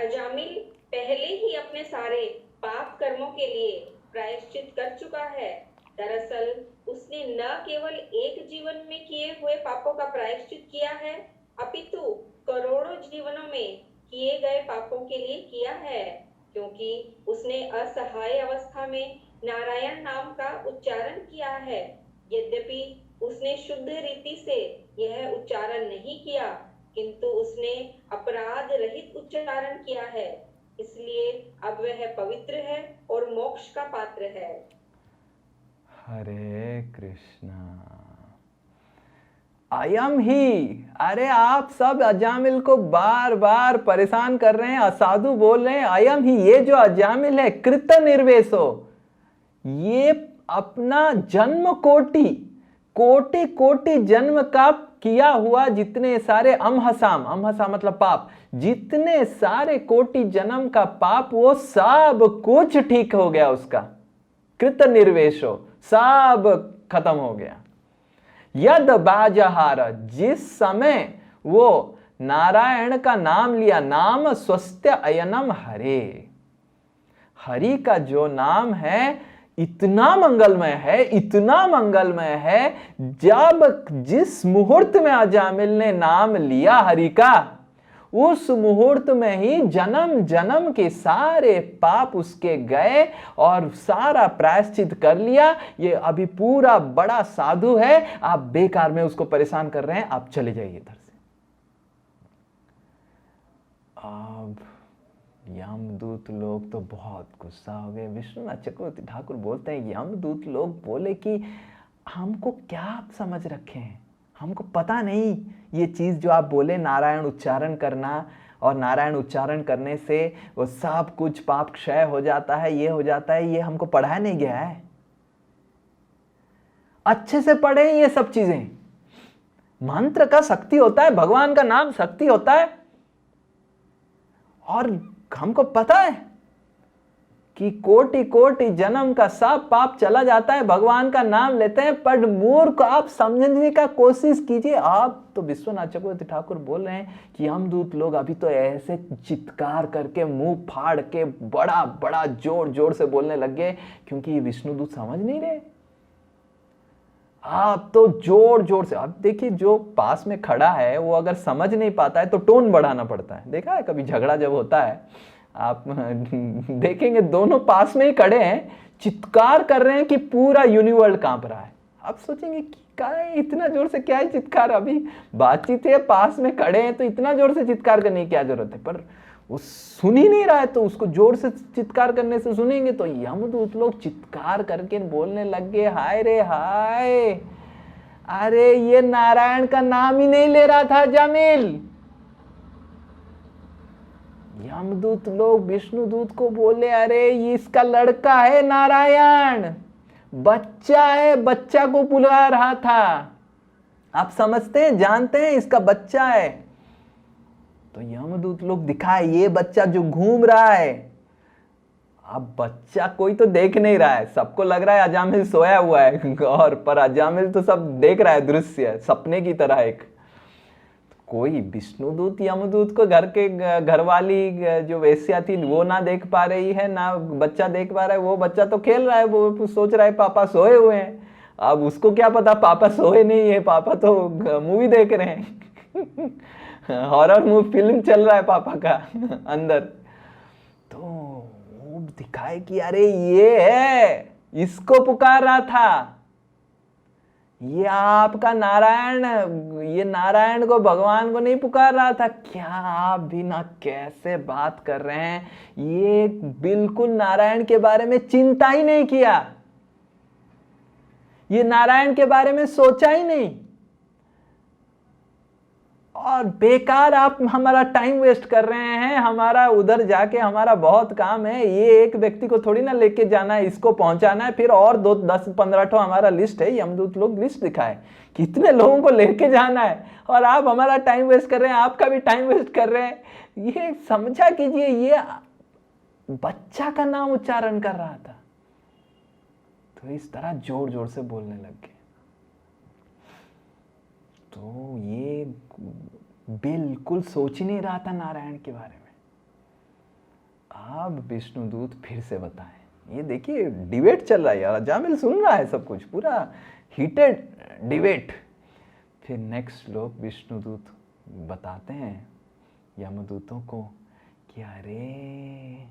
अजामिल पहले ही अपने सारे पाप कर्मों के लिए प्रायश्चित कर चुका है। दरअसल उसने न केवल एक जीवन में किए हुए पापों का प्रायश्चित किया है, अपितु करोड़ों जीवनों में किए गए पापों के लिए किया है, क्योंकि उसने असहाय अवस्था में नारायण नाम का उच्चारण किया है। यद्यपि उसने शुद्ध रीति से यह उच्चारण नहीं किया, किंतु उसने अपराध रहित उच्चारण किया है, इसलिए अब वह पवित्र है और मोक्ष का पात्र है। हरे कृष्णा। अयम ही, अरे आप सब अजामिल को बार बार परेशान कर रहे हैं, असाधु बोल रहे हैं। अयम ही, ये जो अजामिल है, कृत निर्वेशो, ये अपना जन्म कोटि कोटि कोटि जन्म का किया हुआ जितने सारे अमहसाम, अमहसा मतलब पाप, जितने सारे कोटि जन्म का पाप, वो सब कुछ ठीक हो गया उसका। कृत निर्वेशो, सब खत्म हो गया। यद बाजहार, जिस समय वो नारायण का नाम लिया, नाम स्वस्त्य अयनम हरे, हरि का जो नाम है इतना मंगलमय है, इतना मंगलमय है, जब जिस मुहूर्त में अजामिल ने नाम लिया हरि का, उस मुहूर्त में ही जन्म जन्म के सारे पाप उसके गए और सारा प्रायश्चित कर लिया। ये अभी पूरा बड़ा साधु है, आप बेकार में उसको परेशान कर रहे हैं, आप चले जाइए इधर से। अब यमदूत लोग तो बहुत गुस्सा हो गए। विश्वनाथ चक्रवर्ती ठाकुर बोलते हैं, यमदूत लोग बोले कि हमको क्या आप समझ रखे हैं, हमको पता नहीं ये चीज़ जो आप बोले नारायण उच्चारण करना, और नारायण उच्चारण करने से वो सब कुछ पाप क्षय हो जाता है, ये हो जाता है, ये हमको पढ़ाया नहीं गया है। अच्छे से पढ़े ये सब चीजें। मंत्र का शक्ति होता है, भगवान का नाम शक्ति होता है, और हमको पता है कि कोटि कोटि जन्म का सब पाप चला जाता है, भगवान का नाम लेते हैं। पर मूर्ख, आप समझने का कोशिश कीजिए। आप तो विश्वनाथ चक्रवर्ती ठाकुर बोल रहे हैं कि यमदूत लोग अभी तो ऐसे चित्कार करके मुंह फाड़ के बड़ा बड़ा जोर जोर से बोलने लग गए, क्योंकि ये विष्णुदूत समझ नहीं रहे। आप तो जोर जोर से, आप देखिए जो पास में खड़ा है वो अगर समझ नहीं पाता है तो टोन बढ़ाना पड़ता है। देखा है कभी झगड़ा जब होता है, आप देखेंगे दोनों पास में ही खड़े हैं, चित्कार कर रहे हैं कि पूरा यूनिवर्स कांप रहा है। आप सोचेंगे कि क्या है इतना जोर से, क्या है चित्कार, अभी बातचीत है, पास में खड़े हैं तो इतना जोर से चित्कार करने की क्या जरूरत है। पर वो सुन ही नहीं रहा है, तो उसको जोर से चित्कार करने से सुनेंगे। तो यमदूत लोग चित्कार करके बोलने लग गए, हाय रे हाय, अरे ये नारायण का नाम ही नहीं ले रहा था जामिल। यमदूत लोग विष्णुदूत को बोले, अरे ये इसका लड़का है नारायण, बच्चा है, बच्चा को बुला रहा था। आप समझते हैं, जानते हैं इसका बच्चा है। तो यमदूत लोग दिखाए ये बच्चा जो घूम रहा है। अब बच्चा कोई तो देख नहीं रहा है, सबको लग रहा है अजामिल सोया हुआ है, और पर अजामिल तो सब देख रहा है, दृश्य सपने की तरह एक। कोई विष्णुदूत यमदूत को घर के घरवाली जो वेश्या थी वो ना देख पा रही है, ना बच्चा देख पा रहा है। वो बच्चा तो खेल रहा है, वो सोच रहा है पापा सोए हुए हैं। अब उसको क्या पता पापा सोए नहीं है, पापा तो मूवी देख रहे हैं हॉरर मूवी फिल्म चल रहा है पापा का अंदर। तो वो दिखाए कि अरे ये है, इसको पुकार रहा था, ये आपका नारायण, ये नारायण को, भगवान को नहीं पुकार रहा था। क्या आप भी ना कैसे बात कर रहे हैं, ये बिल्कुल नारायण के बारे में चिंता ही नहीं किया, ये नारायण के बारे में सोचा ही नहीं, और बेकार आप हमारा टाइम वेस्ट कर रहे हैं। हमारा उधर जाके हमारा बहुत काम है, ये एक व्यक्ति को थोड़ी ना लेके जाना है, इसको पहुंचाना है, फिर और 2 10 15 ठो हमारा लिस्ट है। यमदूत लोग लिस्ट दिखाए कितने लोगों को लेके जाना है, और आप हमारा टाइम वेस्ट कर रहे हैं, आपका भी टाइम वेस्ट कर रहे हैं। ये समझा कीजिए, ये बच्चा का नाम उच्चारण कर रहा था। तो इस तरह जोर जोर से बोलने लग गए। तो ये बिल्कुल सोच ही नहीं रहा था नारायण के बारे में। अब विष्णुदूत फिर से बताएं, ये देखिए डिबेट चल रहा है यार, जामिल सुन रहा है सब कुछ, पूरा हीटेड डिबेट। फिर नेक्स्ट श्लोक विष्णुदूत बताते हैं यमदूतों को कि अरे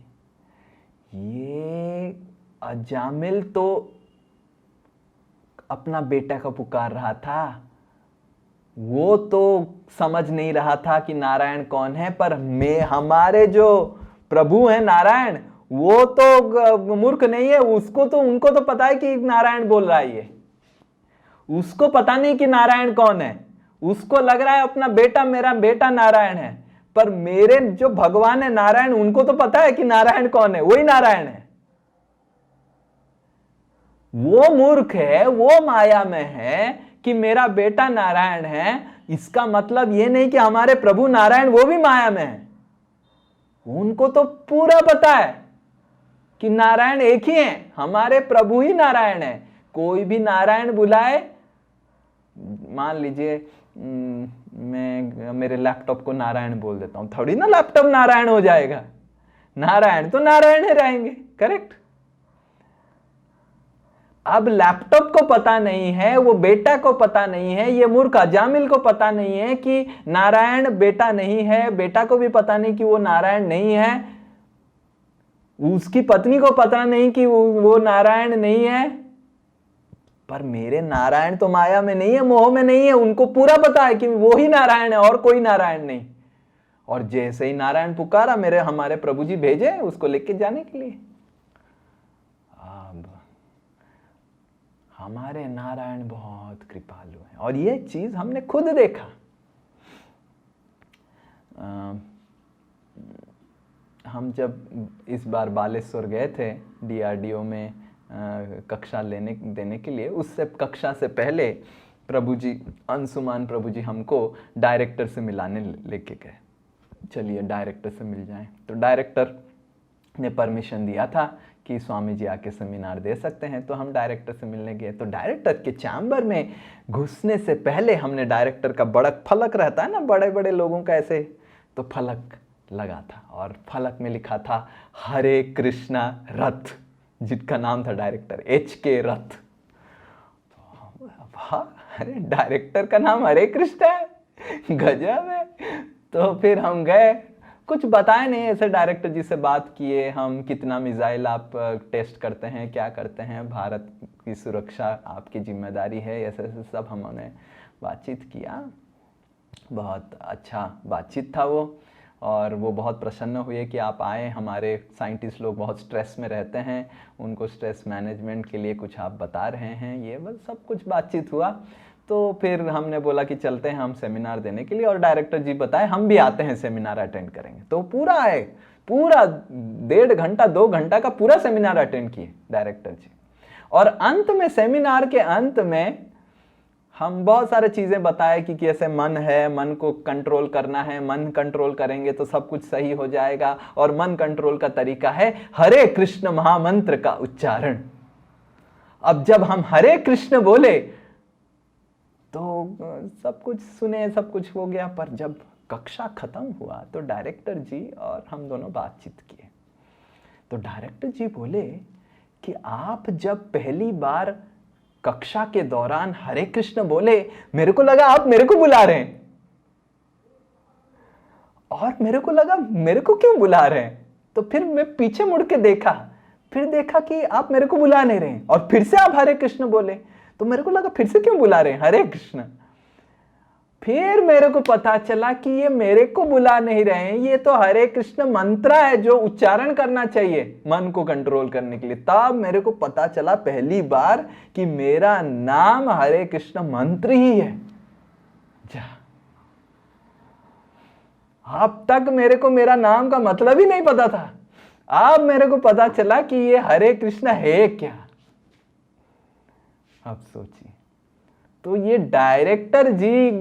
ये अजामिल तो अपना बेटा का पुकार रहा था, वो तो समझ नहीं रहा था कि नारायण कौन है। पर हमारे जो प्रभु हैं नारायण, वो तो मूर्ख नहीं है, उसको तो, उनको तो पता है कि नारायण बोल रहा है ये, उसको पता नहीं कि नारायण कौन है। उसको लग रहा है अपना बेटा, मेरा बेटा नारायण है, पर मेरे जो भगवान है नारायण, उनको तो पता है कि नारायण कौन है, वही नारायण है। वो मूर्ख है, वो माया में है कि मेरा बेटा नारायण है। इसका मतलब ये नहीं कि हमारे प्रभु नारायण वो भी माया में है। उनको तो पूरा पता है कि नारायण एक ही है, हमारे प्रभु ही नारायण है। कोई भी नारायण बुलाए मान लीजिए मैं मेरे लैपटॉप को नारायण बोल देता हूं, थोड़ी ना लैपटॉप नारायण हो जाएगा। नारायण तो नारायण ही रहेंगे, करेक्ट। अब लैपटॉप को पता नहीं है, वो बेटा को पता नहीं है, ये मूर्ख अजामिल को पता नहीं है कि नारायण बेटा नहीं है, बेटा को भी पता नहीं कि वो नारायण नहीं है, उसकी पत्नी को पता नहीं कि वो नारायण नहीं है। पर मेरे नारायण तो माया में नहीं है, मोह में नहीं है, उनको पूरा पता है कि वो ही नारायण है और कोई नारायण नहीं। और जैसे ही नारायण पुकारा, मेरे हमारे प्रभु जी भेजे उसको लेके जाने के लिए। अब हमारे नारायण बहुत कृपालु हैं और ये चीज हमने खुद देखा। हम जब इस बार बालेश्वर गए थे DRDO में कक्षा देने के लिए, उससे कक्षा से पहले प्रभु जी, अंशुमान प्रभु जी हमको डायरेक्टर से मिलाने लेके गए। चलिए डायरेक्टर से मिल जाएं। तो डायरेक्टर ने परमिशन दिया था कि स्वामी जी आके सेमिनार दे सकते हैं, तो हम डायरेक्टर से मिलने गए। तो डायरेक्टर के चैम्बर में घुसने से पहले हमने डायरेक्टर का बड़ा फलक रहता है ना, बड़े बड़े लोगों का ऐसे, तो फलक लगा था और फलक में लिखा था हरे कृष्णा रथ, जिसका नाम था डायरेक्टर HK रथ। तो अरे डायरेक्टर का नाम हरे कृष्णा है, गजब है। तो फिर हम गए, कुछ बताए नहीं, ऐसे डायरेक्टर जी से बात किए हम, कितना मिसाइल आप टेस्ट करते हैं, क्या करते हैं, भारत की सुरक्षा आपकी जिम्मेदारी है, ऐसे ऐसे सब हमने बातचीत किया। बहुत अच्छा बातचीत था वो, और वो बहुत प्रसन्न हुए कि आप आए। हमारे साइंटिस्ट लोग बहुत स्ट्रेस में रहते हैं, उनको स्ट्रेस मैनेजमेंट के लिए कुछ आप बता रहे हैं, ये बस सब कुछ बातचीत हुआ। तो फिर हमने बोला कि चलते हैं हम सेमिनार देने के लिए, और डायरेक्टर जी बताए हम भी आते हैं सेमिनार अटेंड करेंगे। तो पूरा आए, पूरा 1.5 घंटा 2 घंटा का पूरा सेमिनार अटेंड किए डायरेक्टर जी। और अंत में, सेमिनार के अंत में हम बहुत सारे चीजें बताए कि कैसे मन है, मन को कंट्रोल करना है, मन कंट्रोल करेंगे तो सब कुछ सही हो जाएगा, और मन कंट्रोल का तरीका है हरे कृष्ण महामंत्र का उच्चारण। अब जब हम हरे कृष्ण बोले तो सब कुछ सुने, सब कुछ हो गया। पर जब कक्षा खत्म हुआ तो डायरेक्टर जी और हम दोनों बातचीत किए। तो डायरेक्टर जी बोले कि आप जब पहली बार कक्षा के दौरान हरे कृष्ण बोले, मेरे को लगा आप मेरे को बुला रहे हैं, और मेरे को लगा मेरे को क्यों बुला रहे हैं। तो फिर मैं पीछे मुड़ के देखा, फिर देखा कि आप मेरे को बुला नहीं रहे हैं, और फिर से आप हरे कृष्ण बोले। तो मेरे को लगा फिर से क्यों बुला रहे हैं हरे कृष्ण। फिर मेरे को पता चला कि ये मेरे को बुला नहीं रहे हैं, ये तो हरे कृष्ण मंत्र है जो उच्चारण करना चाहिए मन को कंट्रोल करने के लिए। तब मेरे को पता चला पहली बार कि मेरा नाम हरे कृष्ण मंत्र ही है। जा, अब तक मेरे को मेरा नाम का मतलब ही नहीं पता था, अब मेरे को पता चला कि ये हरे कृष्ण है क्या। अब सोचिए, तो ये डायरेक्टर जी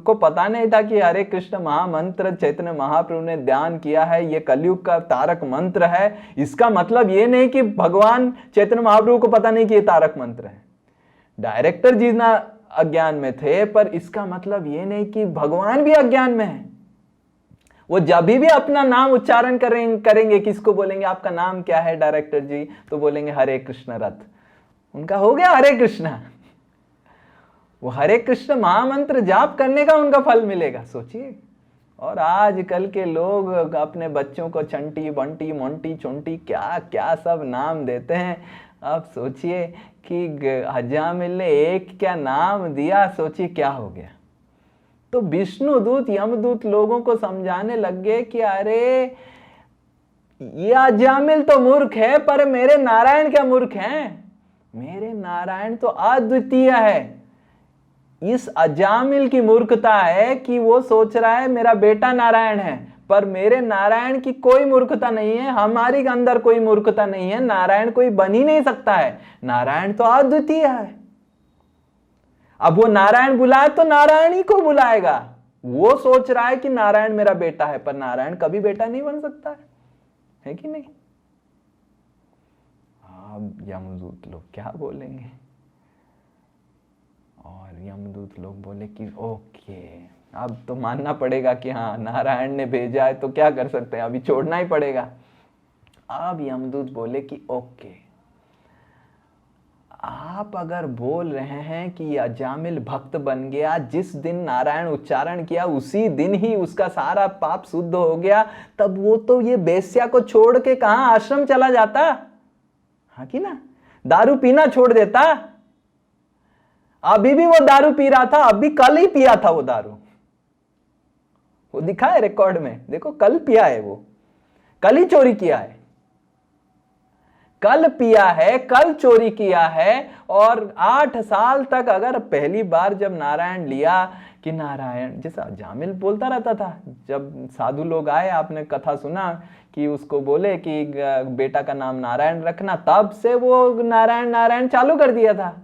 को पता नहीं था कि हरे कृष्ण महामंत्र चैतन्य महाप्रभु ने ध्यान किया है, ये कलयुग का तारक मंत्र है। इसका मतलब ये नहीं कि भगवान चैतन्य महाप्रभु को पता नहीं कि ये तारक मंत्र है। डायरेक्टर जी ना अज्ञान में थे, पर इसका मतलब ये नहीं कि भगवान भी अज्ञान में है। वो जब भी अपना नाम उच्चारण करेंगे, किसको बोलेंगे आपका नाम क्या है डायरेक्टर जी, तो बोलेंगे हरे कृष्ण रथ, उनका हो गया हरे कृष्णा। वो हरे कृष्ण महामंत्र जाप करने का उनका फल मिलेगा, सोचिए। और आजकल के लोग अपने बच्चों को चंटी बंटी मोंटी चोंटी क्या क्या सब नाम देते हैं। अब सोचिए कि हजामिल ने एक क्या नाम दिया, सोचिए क्या हो गया। तो विष्णु दूत यमदूत लोगों को समझाने लग गए कि अरे ये अजामिल तो मूर्ख है, पर मेरे नारायण क्या मूर्ख हैं। मेरे नारायण तो अद्वितीय है। इस अजामिल की मूर्खता है कि वो सोच रहा है मेरा बेटा नारायण है, पर मेरे नारायण की कोई मूर्खता नहीं है, हमारी अंदर कोई मूर्खता नहीं है। नारायण कोई बन ही नहीं सकता है, नारायण तो अद्वितीय है। अब वो नारायण बुलाए तो नारायण ही को बुलाएगा। वो सोच रहा है कि नारायण मेरा बेटा है, पर नारायण कभी बेटा नहीं बन सकता है कि नहीं। अब यमदूत लोग क्या बोलेंगे, और यमदूत यमदूत लोग बोले कि ओके, अब तो मानना पड़ेगा कि हाँ नारायण ने भेजा है तो क्या कर सकते हैं, अभी छोड़ना ही पड़ेगा। अब यमदूत बोले कि ओके, आप अगर बोल रहे हैं कि अजामिल भक्त बन गया, जिस दिन नारायण उच्चारण किया उसी दिन ही उसका सारा पाप शुद्ध हो गया, तब वो तो ये बेश्या को छोड़ के कहां आश्रम चला जाता, हाँ कि ना, दारू पीना छोड़ देता। अभी भी वो दारू पी रहा था, अभी कल ही पिया था वो दारू, वो दिखा है रिकॉर्ड में, देखो कल पिया है, वो कल ही चोरी किया है, कल पिया है, कल चोरी किया है। और 8 साल तक, अगर पहली बार जब नारायण लिया कि नारायण, जैसा जामिल बोलता रहता था, जब साधु लोग आए, आपने कथा सुना कि उसको बोले कि बेटा का नाम नारायण रखना, तब से वो नारायण नारायण चालू कर दिया था,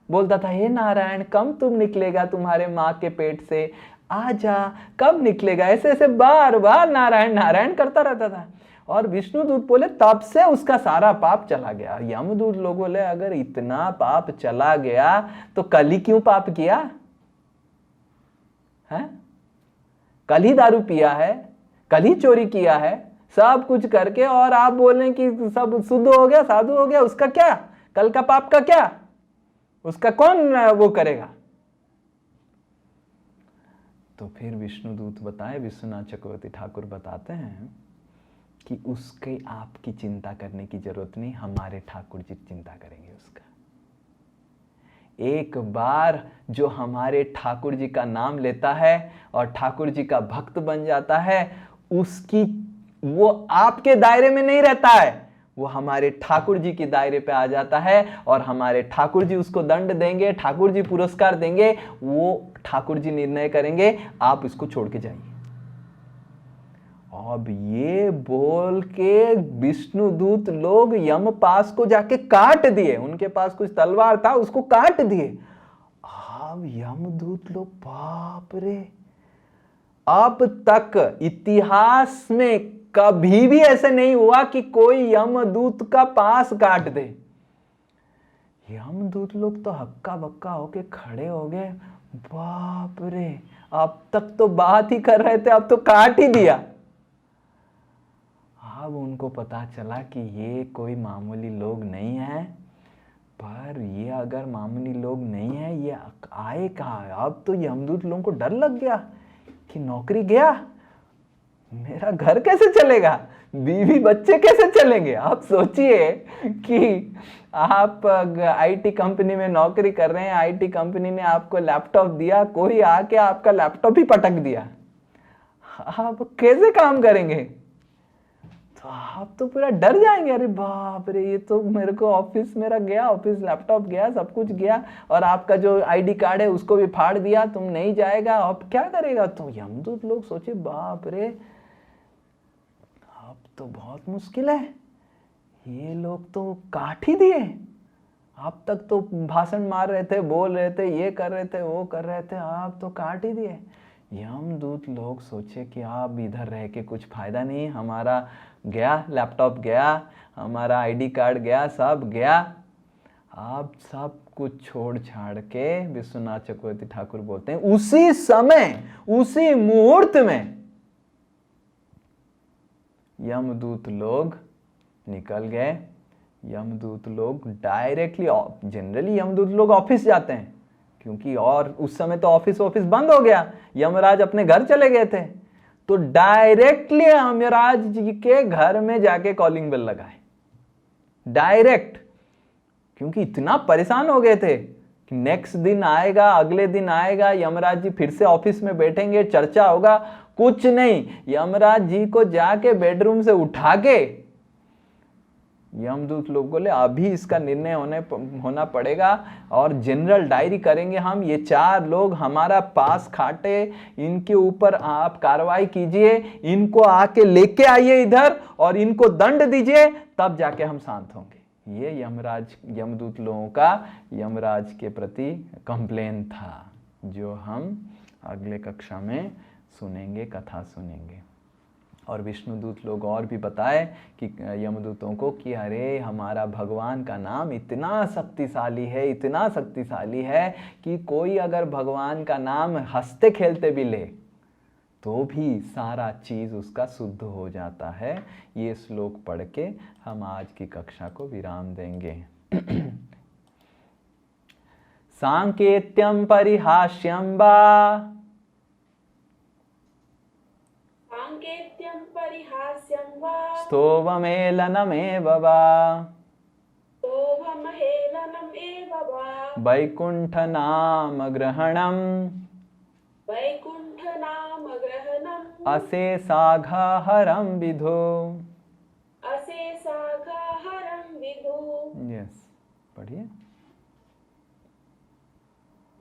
बोलता था हे नारायण कब तुम निकलेगा तुम्हारे माँ के पेट से, आजा कब निकलेगा, ऐसे ऐसे बार बार नारायण नारायण करता रहता था। और विष्णुदूत बोले तब से उसका सारा पाप चला गया। यमदूत लोग बोले अगर इतना पाप चला गया तो कल ही क्यों पाप किया है? कल ही दारू पिया है, कल ही चोरी किया है, सब कुछ करके, और आप बोलें कि सब शुद्ध हो गया, साधु हो गया, उसका क्या, कल का पाप का क्या, उसका कौन वो करेगा? तो फिर विष्णुदूत बताए, विश्वनाथ चक्रवर्ती ठाकुर बताते हैं कि उसके आपकी चिंता करने की जरूरत नहीं, हमारे ठाकुर जी चिंता करेंगे उसका। एक बार जो हमारे ठाकुर जी का नाम लेता है और ठाकुर जी का भक्त बन जाता है, उसकी, वो आपके दायरे में नहीं रहता है, वो हमारे ठाकुर जी के दायरे पे आ जाता है, और हमारे ठाकुर जी उसको दंड देंगे, ठाकुर जी पुरस्कार देंगे, वो ठाकुर जी निर्णय करेंगे आप इसको छोड़ के जाइए। अब ये बोल के विष्णुदूत लोग यमपास को जाके काट दिए, उनके पास कुछ तलवार था उसको काट दिए। अब यमदूत लोग बाप रे, अब तक इतिहास में कभी भी ऐसे नहीं हुआ कि कोई यमदूत का पास काट दे। यमदूत लोग तो हक्का बक्का होके खड़े हो गए, बाप रे, अब तक तो बात ही कर रहे थे, अब तो काट ही दिया। अब उनको पता चला कि ये कोई मामूली लोग नहीं है, पर ये अगर मामूली लोग नहीं है, ये आए कहाँ? अब तो यमदूत लोगों को डर लग गया कि नौकरी गया, मेरा घर कैसे चलेगा, बीवी बच्चे कैसे चलेंगे। आप सोचिए कि आप आईटी कंपनी में नौकरी कर रहे हैं, आईटी कंपनी ने आपको लैपटॉप दिया, कोई आके आपका लैपटॉप ही पटक दिया, आप कैसे काम करेंगे? तो आप तो पूरा डर जाएंगे, अरे बाप रे, ये तो मेरे को ऑफिस मेरा गया, ऑफिस लैपटॉप गया, सब कुछ गया, और आपका जो आईडी कार्ड है उसको भी फाड़ दिया, तुम नहीं जाएगा, अब क्या करेगा? तो यमदूत लोग सोचे बाप रे, अब तो बहुत मुश्किल है, ये लोग तो काट ही दिए, अब तक तो भाषण मार रहे थे, बोल रहे थे, ये कर रहे थे, वो कर रहे थे, अब तो काट ही दिए। यमदूत लोग सोचे कि अब इधर रह के कुछ फायदा नहीं, हमारा गया, लैपटॉप गया, हमारा आईडी कार्ड गया, सब गया, अब सब कुछ छोड़ छाड़ के विश्वनाथ चक्रवर्ती ठाकुर बोलते हैं उसी समय, उसी मुहूर्त में यमदूत लोग निकल गए। यमदूत लोग डायरेक्टली, जनरली यमदूत लोग ऑफिस जाते हैं, क्योंकि और उस समय तो ऑफिस बंद हो गया, यमराज अपने घर चले गए थे, तो डायरेक्टली यमराज जी के घर में जाके कॉलिंग बेल लगाए, डायरेक्ट, क्योंकि इतना परेशान हो गए थे कि नेक्स्ट दिन आएगा, अगले दिन आएगा, यमराज जी फिर से ऑफिस में बैठेंगे, चर्चा होगा, कुछ नहीं, यमराज जी को जाके बेडरूम से उठा के यमदूत लोग बोले अभी इसका निर्णय होना पड़ेगा, और जनरल डायरी करेंगे हम, ये 4 लोग हमारा पास खाटे, इनके ऊपर आप कार्रवाई कीजिए, इनको आके लेके आइए इधर और इनको दंड दीजिए, तब जाके हम शांत होंगे। ये यमदूत लोगों का यमराज के प्रति कंप्लेन था, जो हम अगले कक्षा में सुनेंगे, कथा सुनेंगे। और विष्णुदूत लोग और भी बताए कि यमदूतों को कि अरे हमारा भगवान का नाम इतना शक्तिशाली है, इतना शक्तिशाली है कि कोई अगर भगवान का नाम हंसते खेलते भी ले तो भी सारा चीज़ उसका शुद्ध हो जाता है। ये श्लोक पढ़ के हम आज की कक्षा को विराम देंगे। सांकेत्यम परिहास्यम वा सांकेत्यं परिहास्यं वा स्तोममेलनमेव वा शोभमहेलनमेव वा वैकुण्ठनामग्रहणम् वैकुण्ठनामग्रहणम् अशेषाघहरं विधो। अशेषाघहरं विदु। यस, पढ़िए।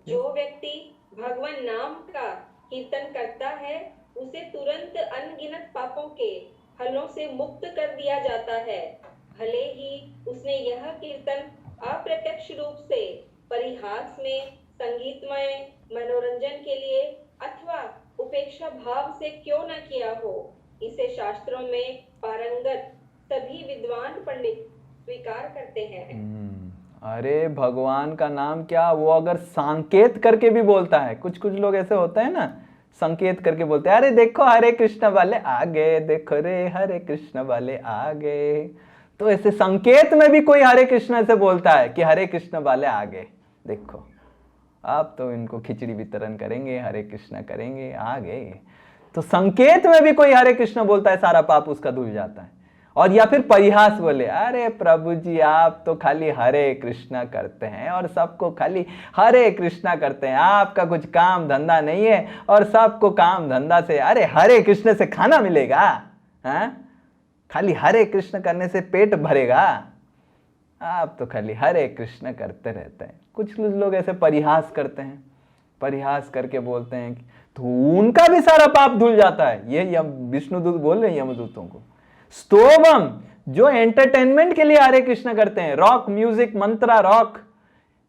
जो व्यक्ति भगवान नाम का कीर्तन करता है उसे तुरंत अनगिनत पापों के फलों से मुक्त कर दिया जाता है। भले ही उसने यह कीर्तन अप्रत्यक्ष रूप से परिहास में, संगीतमय मनोरंजन के लिए अथवा उपेक्षा भाव से क्यों न किया हो, इसे शास्त्रों में पारंगत सभी विद्वान पंडित स्वीकार करते हैं। अरे भगवान का नाम क्या, वो अगर संकेत करके भी बोलता है, कुछ कुछ लोग ऐसे होते हैं ना, संकेत करके बोलते हैं, अरे देखो हरे कृष्ण वाले आ गए, देखो रे हरे कृष्ण वाले आ गए। तो ऐसे संकेत में भी कोई हरे कृष्ण ऐसे बोलता है कि हरे कृष्ण वाले आ गए, देखो आप तो इनको खिचड़ी वितरण करेंगे, हरे कृष्ण करेंगे, आ गए। तो संकेत में भी कोई हरे कृष्ण बोलता है, सारा पाप उसका धुल जाता है। और या फिर परिहास बोले, अरे प्रभु जी आप तो खाली हरे कृष्णा करते हैं और सबको खाली हरे कृष्णा करते हैं, आपका कुछ काम धंधा नहीं है और सबको काम धंधा से, अरे हरे कृष्ण से खाना मिलेगा, हाँ खाली हरे कृष्ण करने से पेट भरेगा, आप तो खाली हरे कृष्ण करते रहते हैं। कुछ लोग ऐसे परिहास करते हैं, परिहास करके बोलते हैं तो उनका भी सारा पाप धुल जाता है। ये विष्णुदूत बोल रहे हैं यमदूतों को। स्तोमम, जो एंटरटेनमेंट के लिए हरे कृष्ण करते हैं, रॉक म्यूजिक, मंत्रा रॉक,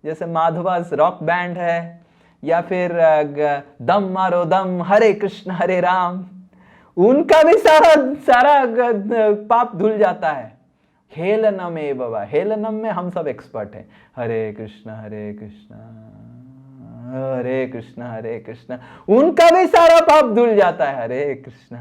जैसे माधवास रॉक बैंड है, या फिर दम मारो दम, हरे कृष्ण हरे राम, उनका भी सारा पाप धुल जाता है। हेलनम ए बाबा, हेलनम में हम सब एक्सपर्ट हैं, हरे कृष्ण हरे कृष्ण हरे कृष्ण हरे कृष्ण, उनका भी सारा पाप धुल जाता है, हरे कृष्ण।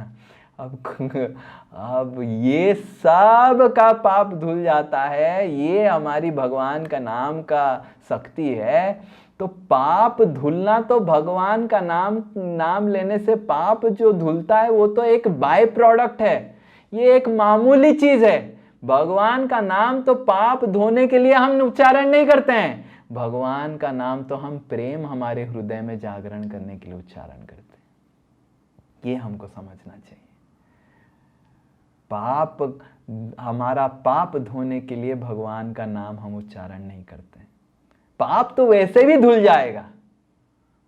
अब ये सब का पाप धुल जाता है, ये हमारी भगवान का नाम का शक्ति है। तो पाप धुलना तो भगवान का नाम लेने से पाप जो धुलता है वो तो एक बाय प्रोडक्ट है, ये एक मामूली चीज है। भगवान का नाम तो पाप धोने के लिए हम उच्चारण नहीं करते हैं, भगवान का नाम तो हम प्रेम हमारे हृदय में जागरण करने के लिए उच्चारण करते हैं। ये हमको समझना चाहिए। पाप, हमारा पाप धोने के लिए भगवान का नाम हम उच्चारण नहीं करते। पाप तो वैसे भी धुल जाएगा,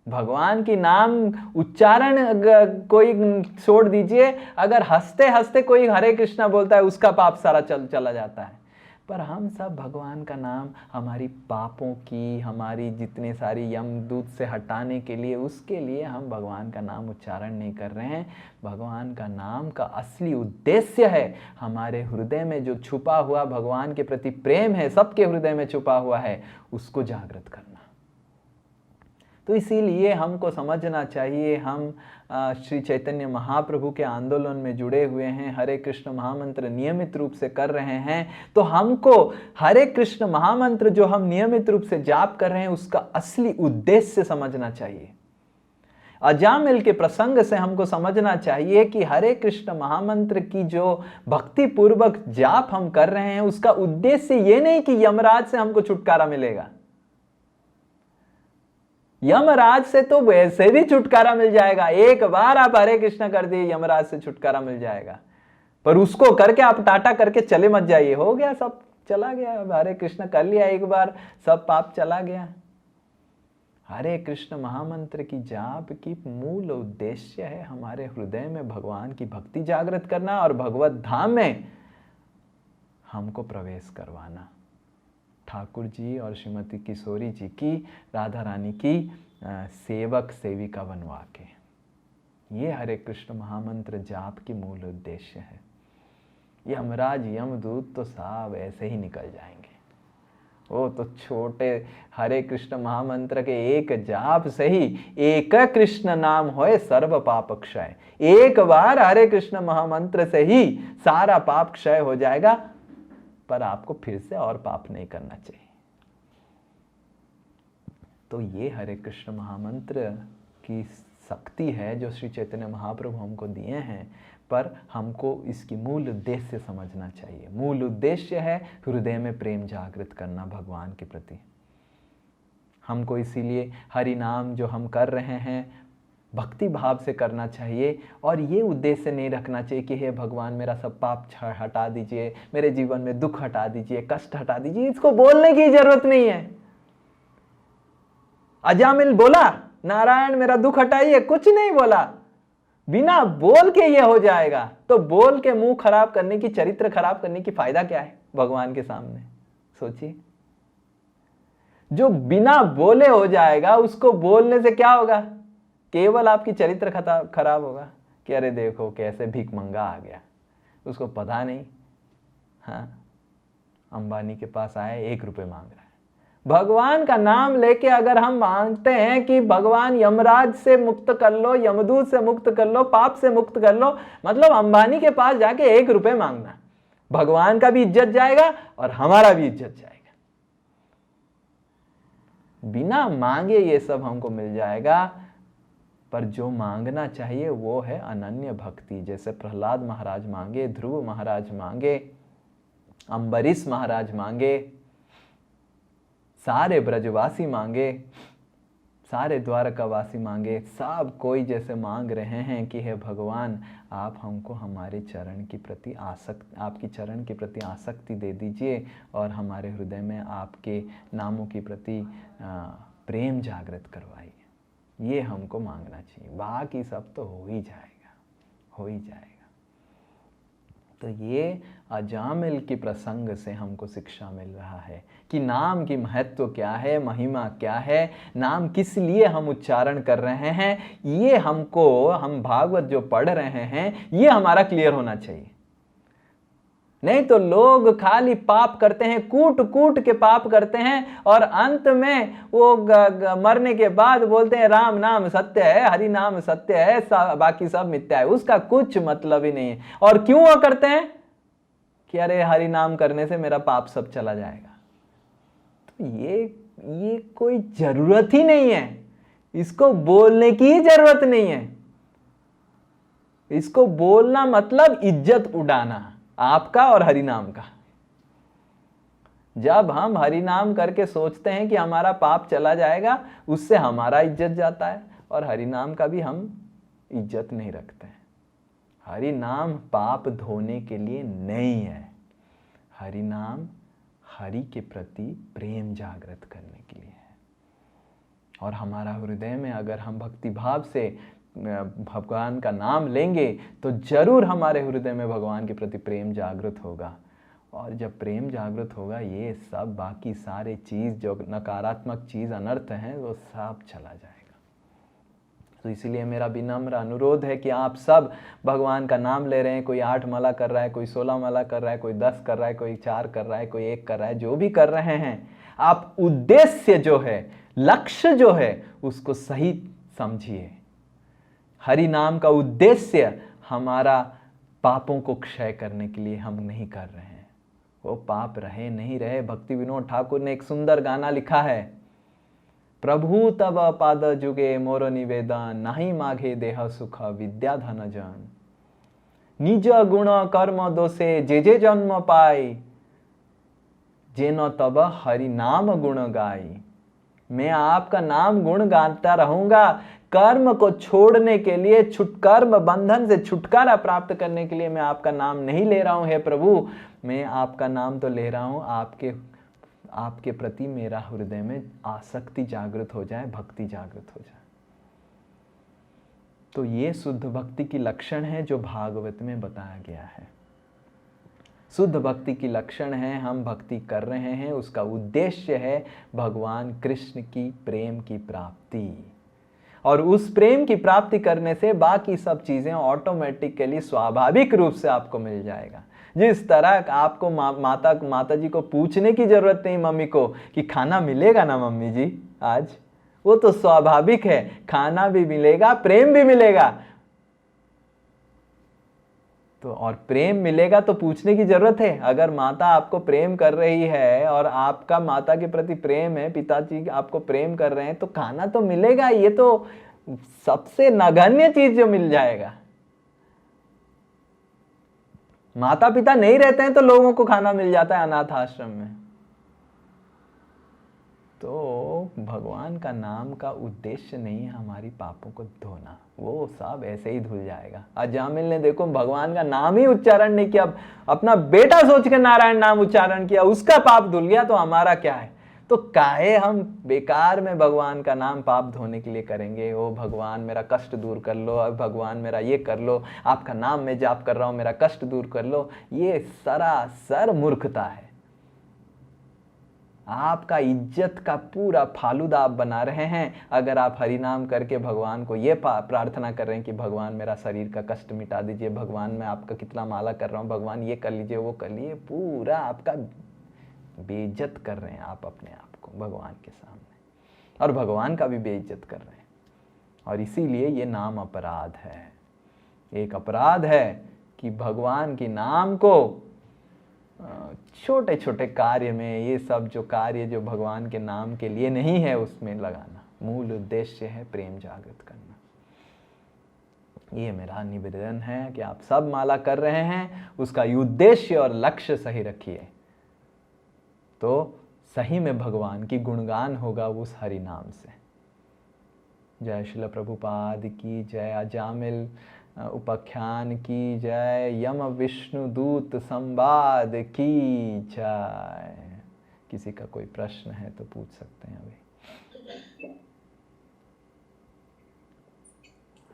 भगवान की नाम उच्चारण कोई छोड़ दीजिए, अगर हंसते हंसते कोई हरे कृष्णा बोलता है उसका पाप सारा चला जाता है। पर हम सब भगवान का नाम हमारी पापों की, हमारी जितने सारी यमदूत से हटाने के लिए, उसके लिए हम भगवान का नाम उच्चारण नहीं कर रहे हैं। भगवान का नाम का असली उद्देश्य है हमारे हृदय में जो छुपा हुआ भगवान के प्रति प्रेम है, सबके हृदय में छुपा हुआ है, उसको जागृत करना। तो इसीलिए हमको समझना चाहिए, हम श्री चैतन्य महाप्रभु के आंदोलन में जुड़े हुए हैं, हरे कृष्ण महामंत्र नियमित रूप से कर रहे हैं, तो हमको हरे कृष्ण महामंत्र जो हम नियमित रूप से जाप कर रहे हैं उसका असली उद्देश्य समझना चाहिए। अजामिल के प्रसंग से हमको समझना चाहिए कि हरे कृष्ण महामंत्र की जो भक्ति पूर्वक जाप हम कर रहे हैं उसका उद्देश्य ये नहीं कि यमराज से हमको छुटकारा मिलेगा। यमराज से तो वैसे भी छुटकारा मिल जाएगा, एक बार आप हरे कृष्ण कर दिए यमराज से छुटकारा मिल जाएगा। पर उसको करके आप टाटा करके चले मत जाइए, हो गया सब चला गया, अब हरे कृष्ण कर लिया एक बार, सब पाप चला गया। हरे कृष्ण महामंत्र की जाप की मूल उद्देश्य है हमारे हृदय में भगवान की भक्ति जागृत करना और भगवत धाम में हमको प्रवेश करवाना। ठाकुर जी और श्रीमती किशोरी जी की, राधा रानी की सेवक सेविका बनवा के। ये हरे कृष्ण महामंत्र जाप की मूल उद्देश्य है। यमराज यमदूत तो साहब ऐसे ही निकल जाएंगे, वो तो छोटे हरे कृष्ण महामंत्र के एक जाप से ही, एक कृष्ण नाम होए सर्व पाप क्षय, एक बार हरे कृष्ण महामंत्र से ही सारा पाप क्षय हो जाएगा। पर आपको फिर से और पाप नहीं करना चाहिए। तो ये हरे कृष्ण महामंत्र की शक्ति है जो श्री चैतन्य महाप्रभु हमको दिए हैं, पर हमको इसकी मूल उद्देश्य समझना चाहिए। मूल उद्देश्य है हृदय में प्रेम जागृत करना भगवान के प्रति। हमको इसीलिए हरि नाम जो हम कर रहे हैं भक्ति भाव से करना चाहिए, और ये उद्देश्य नहीं रखना चाहिए कि हे भगवान मेरा सब पाप हटा दीजिए, मेरे जीवन में दुख हटा दीजिए, कष्ट हटा दीजिए। इसको बोलने की जरूरत नहीं है। अजामिल बोला नारायण मेरा दुख हटाइए, कुछ नहीं बोला, बिना बोल के ये हो जाएगा। तो बोल के मुंह खराब करने की, चरित्र खराब करने की फायदा क्या है भगवान के सामने? सोचिए, जो बिना बोले हो जाएगा उसको बोलने से क्या होगा? केवल आपकी चरित्र खराब होगा कि अरे देखो कैसे भीख मंगा आ गया, उसको पता नहीं। हाँ, अंबानी के पास आए 1 रुपए मांग रहा है। भगवान का नाम लेके अगर हम मांगते हैं कि भगवान यमराज से मुक्त कर लो, यमदूत से मुक्त कर लो, पाप से मुक्त कर लो, मतलब अंबानी के पास जाके 1 रुपए मांगना, भगवान का भी इज्जत जाएगा और हमारा भी इज्जत जाएगा। बिना मांगे ये सब हमको मिल जाएगा, पर जो मांगना चाहिए वो है अनन्य भक्ति। जैसे प्रहलाद महाराज मांगे, ध्रुव महाराज मांगे, अम्बरीश महाराज मांगे, सारे ब्रजवासी मांगे, सारे द्वारकावासी मांगे, सब कोई जैसे मांग रहे हैं कि हे भगवान आप हमको हमारे चरण की प्रति आपकी चरण के प्रति आसक्ति दे दीजिए और हमारे हृदय में आपके नामों की प्रति प्रेम जागृत करवाइए। ये हमको मांगना चाहिए, बाकी सब तो हो ही जाएगा, हो ही जाएगा। तो ये अजामिल की प्रसंग से हमको शिक्षा मिल रहा है कि नाम की महत्व क्या है, महिमा क्या है, नाम किस लिए हम उच्चारण कर रहे हैं। ये हमको, हम भागवत जो पढ़ रहे हैं, ये हमारा क्लियर होना चाहिए। नहीं तो लोग खाली पाप करते हैं, कूट कूट के पाप करते हैं, और अंत में वो मरने के बाद बोलते हैं राम नाम सत्य है, हरि नाम सत्य है, बाकी सब मिथ्या है। उसका कुछ मतलब ही नहीं है। और क्यों वो करते हैं कि अरे हरि नाम करने से मेरा पाप सब चला जाएगा। तो ये कोई जरूरत ही नहीं है, इसको बोलने की जरूरत नहीं है। इसको बोलना मतलब इज्जत उड़ाना आपका और हरिनाम का। जब हम हरिनाम करके सोचते हैं कि हमारा पाप चला जाएगा, उससे हमारा इज्जत जाता है, और हरिनाम का भी हम इज्जत नहीं रखते हैं। हरिनाम पाप धोने के लिए नहीं है, हरिनाम हरि के प्रति प्रेम जागृत करने के लिए है। और हमारा हृदय में अगर हम भक्ति भाव से भगवान का नाम लेंगे तो जरूर हमारे हृदय में भगवान के प्रति प्रेम जागृत होगा। और जब प्रेम जागृत होगा, ये सब बाकी सारे चीज़ जो नकारात्मक चीज़ अनर्थ हैं वो सब चला जाएगा। तो इसीलिए मेरा विनम्र अनुरोध है कि आप सब भगवान का नाम ले रहे हैं, कोई 8 माला कर रहा है, कोई 16 माला कर रहा है, कोई 10 कर रहा है, कोई 4 कर रहा है, कोई 1 कर रहा है, जो भी कर रहे हैं, आप उद्देश्य जो है, लक्ष्य जो है, उसको सही समझिए। हरि नाम का उद्देश्य हमारा पापों को क्षय करने के लिए हम नहीं कर रहे हैं। वो पाप रहे नहीं रहे, भक्ति विनोद ठाकुर ने एक सुंदर गाना लिखा है, प्रभु तब पाद जुगे मोर निवेदन, नहीं माघे देह सुख विद्या धन जन, निज गुण कर्म दोषे जे जे जन्म पाई, जेनो तब हरि नाम गुण गाई। मैं आपका नाम गुण गाता रहूंगा, कर्म को छोड़ने के लिए, कर्म बंधन से छुटकारा प्राप्त करने के लिए मैं आपका नाम नहीं ले रहा हूं। हे प्रभु, मैं आपका नाम तो ले रहा हूं, आपके प्रति मेरा हृदय में आसक्ति जागृत हो जाए, भक्ति जागृत हो जाए। तो ये शुद्ध भक्ति की लक्षण है जो भागवत में बताया गया है। शुद्ध भक्ति की लक्षण है, हम भक्ति कर रहे हैं, उसका उद्देश्य है भगवान कृष्ण की प्रेम की प्राप्ति। और उस प्रेम की प्राप्ति करने से बाकी सब चीज़ें ऑटोमेटिकली स्वाभाविक रूप से आपको मिल जाएगा। जिस तरह आपको माता जी को पूछने की जरूरत नहीं मम्मी को कि खाना मिलेगा ना मम्मी जी आज, वो तो स्वाभाविक है, खाना भी मिलेगा, प्रेम भी मिलेगा। तो और प्रेम मिलेगा तो पूछने की जरूरत है। अगर माता आपको प्रेम कर रही है और आपका माता के प्रति प्रेम है, पिताजी आपको प्रेम कर रहे हैं, तो खाना तो मिलेगा। ये तो सबसे नगण्य चीज जो मिल जाएगा। माता पिता नहीं रहते हैं तो लोगों को खाना मिल जाता है अनाथ आश्रम में। तो भगवान का नाम का उद्देश्य नहीं है हमारी पापों को धोना, वो सब ऐसे ही धुल जाएगा। अजामिल ने देखो भगवान का नाम ही उच्चारण नहीं किया, अपना बेटा सोच के नारायण नाम उच्चारण किया, उसका पाप धुल गया। तो हमारा क्या है? तो काहे हम बेकार में भगवान का नाम पाप धोने के लिए करेंगे? ओ भगवान मेरा कष्ट दूर कर लो, अब भगवान मेरा ये कर लो, आपका नाम मैं जाप कर रहा हूं, मेरा कष्ट दूर कर लो। ये सरासर मूर्खता है। आपका इज्जत का पूरा फालूदा आप बना रहे हैं अगर आप हरि नाम करके भगवान को ये प्रार्थना कर रहे हैं कि भगवान मेरा शरीर का कष्ट मिटा दीजिए, भगवान मैं आपका कितना माला कर रहा हूँ, भगवान ये कर लीजिए वो कर लीजिए। पूरा आपका बेइज्जत कर रहे हैं आप अपने आप को भगवान के सामने, और भगवान का भी बेइज्जत कर रहे हैं। और इसीलिए ये नाम अपराध है। एक अपराध है कि भगवान के नाम को छोटे छोटे कार्य में, ये सब जो कार्य जो भगवान के नाम के लिए नहीं है उसमें लगाना। मूल उद्देश्य है प्रेम जागृत करना। ये मेरा निवेदन है कि आप सब माला कर रहे हैं, उसका उद्देश्य और लक्ष्य सही रखिए, तो सही में भगवान की गुणगान होगा उस हरि नाम से। जय श्रील प्रभुपाद की जय। अजामिल उपाख्यान की जय। यम विष्णु दूत संवाद की जय। किसी का कोई प्रश्न है तो पूछ सकते हैं अभी।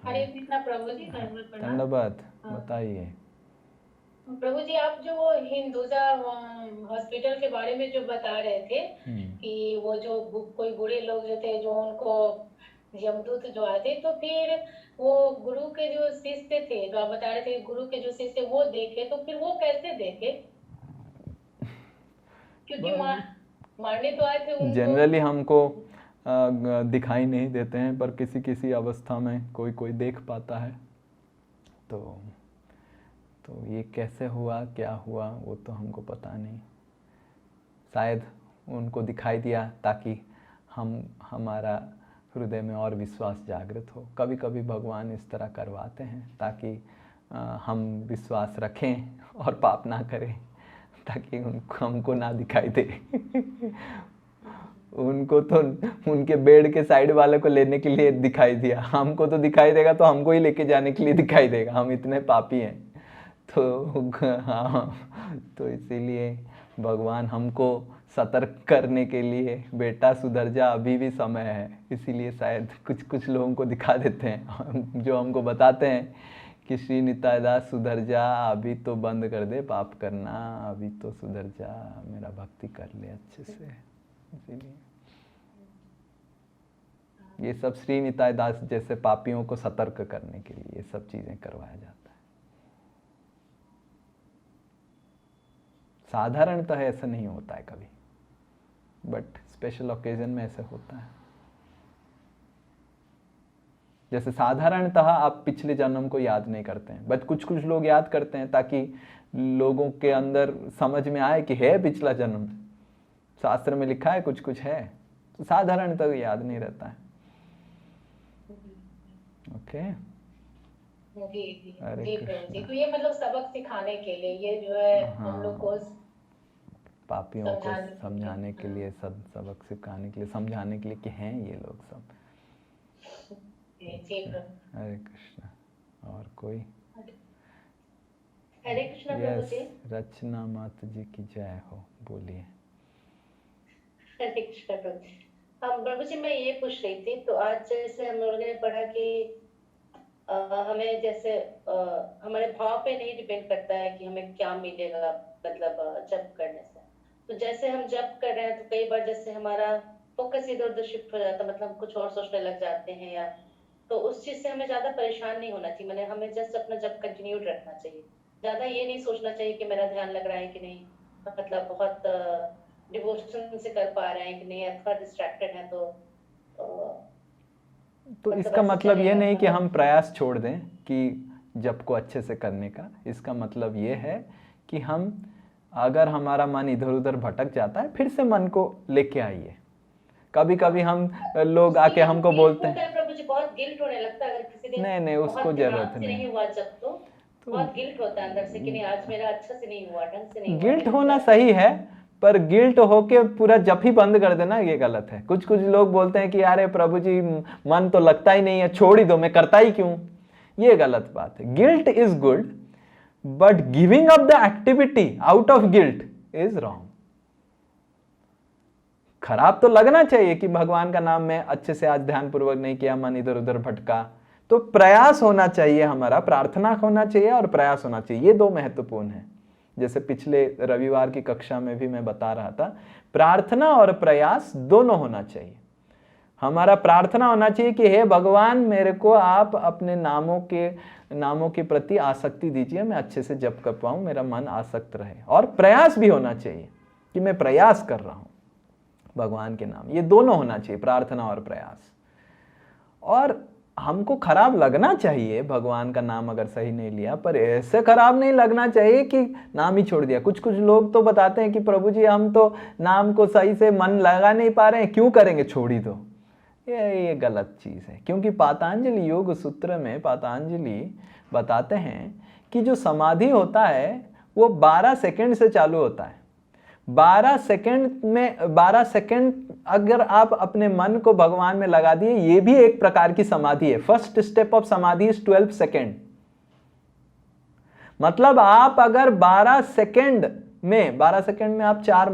हरे कृष्णा प्रभु जी, धन्यवाद। बताइए प्रभु जी, आप जो हिंदुजा हॉस्पिटल के बारे में जो बता रहे थे कि वो जो कोई बुरे लोग जो थे जो उनको यमदूत जो आए थे, तो फिर वो गुरु के जो शिष्य थे जो आप बता रहे थे, गुरु के जो शिष्य वो देखे, तो फिर वो कैसे देखे? क्योंकि मारने तो आए थे उनको। जनरली हमको दिखाई नहीं देते हैं, पर किसी किसी अवस्था में कोई कोई देख पाता है। तो ये कैसे हुआ, क्या हुआ, वो तो हमको पता नहीं। शायद उनको दिखाई दिया ताकि हमारा हृदय में और विश्वास जागृत हो। कभी कभी भगवान इस तरह करवाते हैं ताकि हम विश्वास रखें और पाप ना करें, ताकि हमको ना दिखाई दे। उनको तो उनके बेड के साइड वाले को लेने के लिए दिखाई दिया, हमको तो दिखाई देगा तो हमको ही लेके जाने के लिए दिखाई देगा, हम इतने पापी हैं। तो हाँ, तो इसीलिए भगवान हमको सतर्क करने के लिए, बेटा सुधर जा अभी भी समय है, इसीलिए शायद कुछ कुछ लोगों को दिखा देते हैं, जो हमको बताते हैं कि श्री निताय दास सुधर जा, अभी तो बंद कर दे पाप करना, अभी तो सुधर जा, मेरा भक्ति कर ले अच्छे से। इसीलिए ये सब श्री निताय दास जैसे पापियों को सतर्क करने के लिए ये सब चीजें करवाया जाता है। साधारणतः ऐसा नहीं होता है कभी, बट स्पेशल ओकेजन में ऐसे होता है। जैसे साधारणतः आप पिछले जन्म को याद नहीं करते हैं, बट कुछ कुछ लोग याद करते हैं ताकि लोगों के अंदर समझ में आए कि है पिछला जन्म, शास्त्र में लिखा है कुछ कुछ है। तो साधारणतः याद नहीं रहता है। ओके जी प्रभु जी, तो ये मतलब सबक सिखाने के लिए, ये जो है हम लोग को पापियों को समझाने के लिए, सबक सिखाने के लिए, समझाने के लिए कि हैं ये लोग सब। हरे कृष्णा। और कोई? हरे कृष्णा प्रभु जी। रचना माता जी की जय हो। बोलिए। हरे कृष्णा प्रभु जी। हम प्रभु जी, मैं ये पूछ रही थी, तो आज जैसे हम लोगों ने पढ़ा कि हमें जैसे हमारे भाव पे नहीं डिपेंड करता है कि हमें क्या मिलेगा, मतलब जप करने से। तो जैसे हम जप कर रहे हैं तो कई बार जैसे हमारा फोकस इधर उधर शिफ्ट हो जाता है, मतलब कुछ और सोचने लग जाते हैं, या तो उस चीज से हमें ज्यादा परेशान नहीं होना चाहिए, मैंने हमें जस्ट अपना जब कंटिन्यूड रखना चाहिए, ज्यादा ये नहीं सोचना चाहिए कि मेरा ध्यान लग रहा है कि नहीं, मतलब बहुत डिवोशन से कर पा रहे हैं कि नहीं, अथवा डिस्ट्रैक्टेड है तो तो मतलब इसका ऐसे मतलब ये चलेगा नहीं कि अपना। हम प्रयास छोड़ दें कि जप को अच्छे से करने का। इसका मतलब ये है कि हम, अगर हमारा मन इधर उधर भटक जाता है, फिर से मन को लेके आइए। कभी कभी हम लोग आके उसके लिए हमको एक बोलते होता हैं, है प्रभु जी, बहुत गिल्ट होने लगता है अगर किसी दिन नहीं नहीं, उसको बहुत जरूरत ध्यान से नहीं। नहीं हुआ जब तो तो बहुत गिल्ट होता है अंदर से कि नहीं आज मेरा अच्छा से नहीं हुआ, ढंग से नहीं हुआ, गिल्ट ठीक होना है। सही है, पर गिल्ट होके पूरा जप ही बंद कर देना ये गलत है। कुछ कुछ लोग बोलते हैं कि अरे प्रभु जी मन तो लगता ही नहीं है, छोड़ ही दो, मैं करता ही क्यों। ये गलत बात है। Guilt is good, but giving up the activity out of guilt is wrong. खराब तो लगना चाहिए कि भगवान का नाम मैं अच्छे से आज ध्यान पूर्वक नहीं किया, मन इधर उधर भटका, तो प्रयास होना चाहिए, हमारा प्रार्थना होना चाहिए और प्रयास होना चाहिए, ये दो महत्वपूर्ण है। जैसे पिछले रविवार की कक्षा में भी मैं बता रहा था, प्रार्थना और प्रयास दोनों होना चाहिए। हमारा प्रार्थना होना चाहिए कि हे भगवान, मेरे को आप अपने नामों के प्रति आसक्ति दीजिए, मैं अच्छे से जप कर पाऊं, मेरा मन आसक्त रहे। और प्रयास भी होना चाहिए कि मैं प्रयास कर रहा हूं भगवान के नाम। ये दोनों होना चाहिए, प्रार्थना और प्रयास। और हमको खराब लगना चाहिए भगवान का नाम अगर सही नहीं लिया, पर ऐसे खराब नहीं लगना चाहिए कि नाम ही छोड़ दिया। कुछ कुछ लोग तो बताते हैं कि प्रभु जी हम तो नाम को सही से मन लगा नहीं पा रहे हैं, क्यों करेंगे, छोड़ ही दो। ये गलत चीज़ है, क्योंकि पातंजलि योग सूत्र में पातंजलि बताते हैं कि जो समाधि होता है वो 12 सेकंड से चालू होता है। 12 सेकंड अगर आप अपने मन को भगवान में लगा दिए, ये भी एक प्रकार की समाधि है। फर्स्ट स्टेप ऑफ समाधि इज 12 सेकंड। मतलब आप अगर 12 सेकंड में आप 4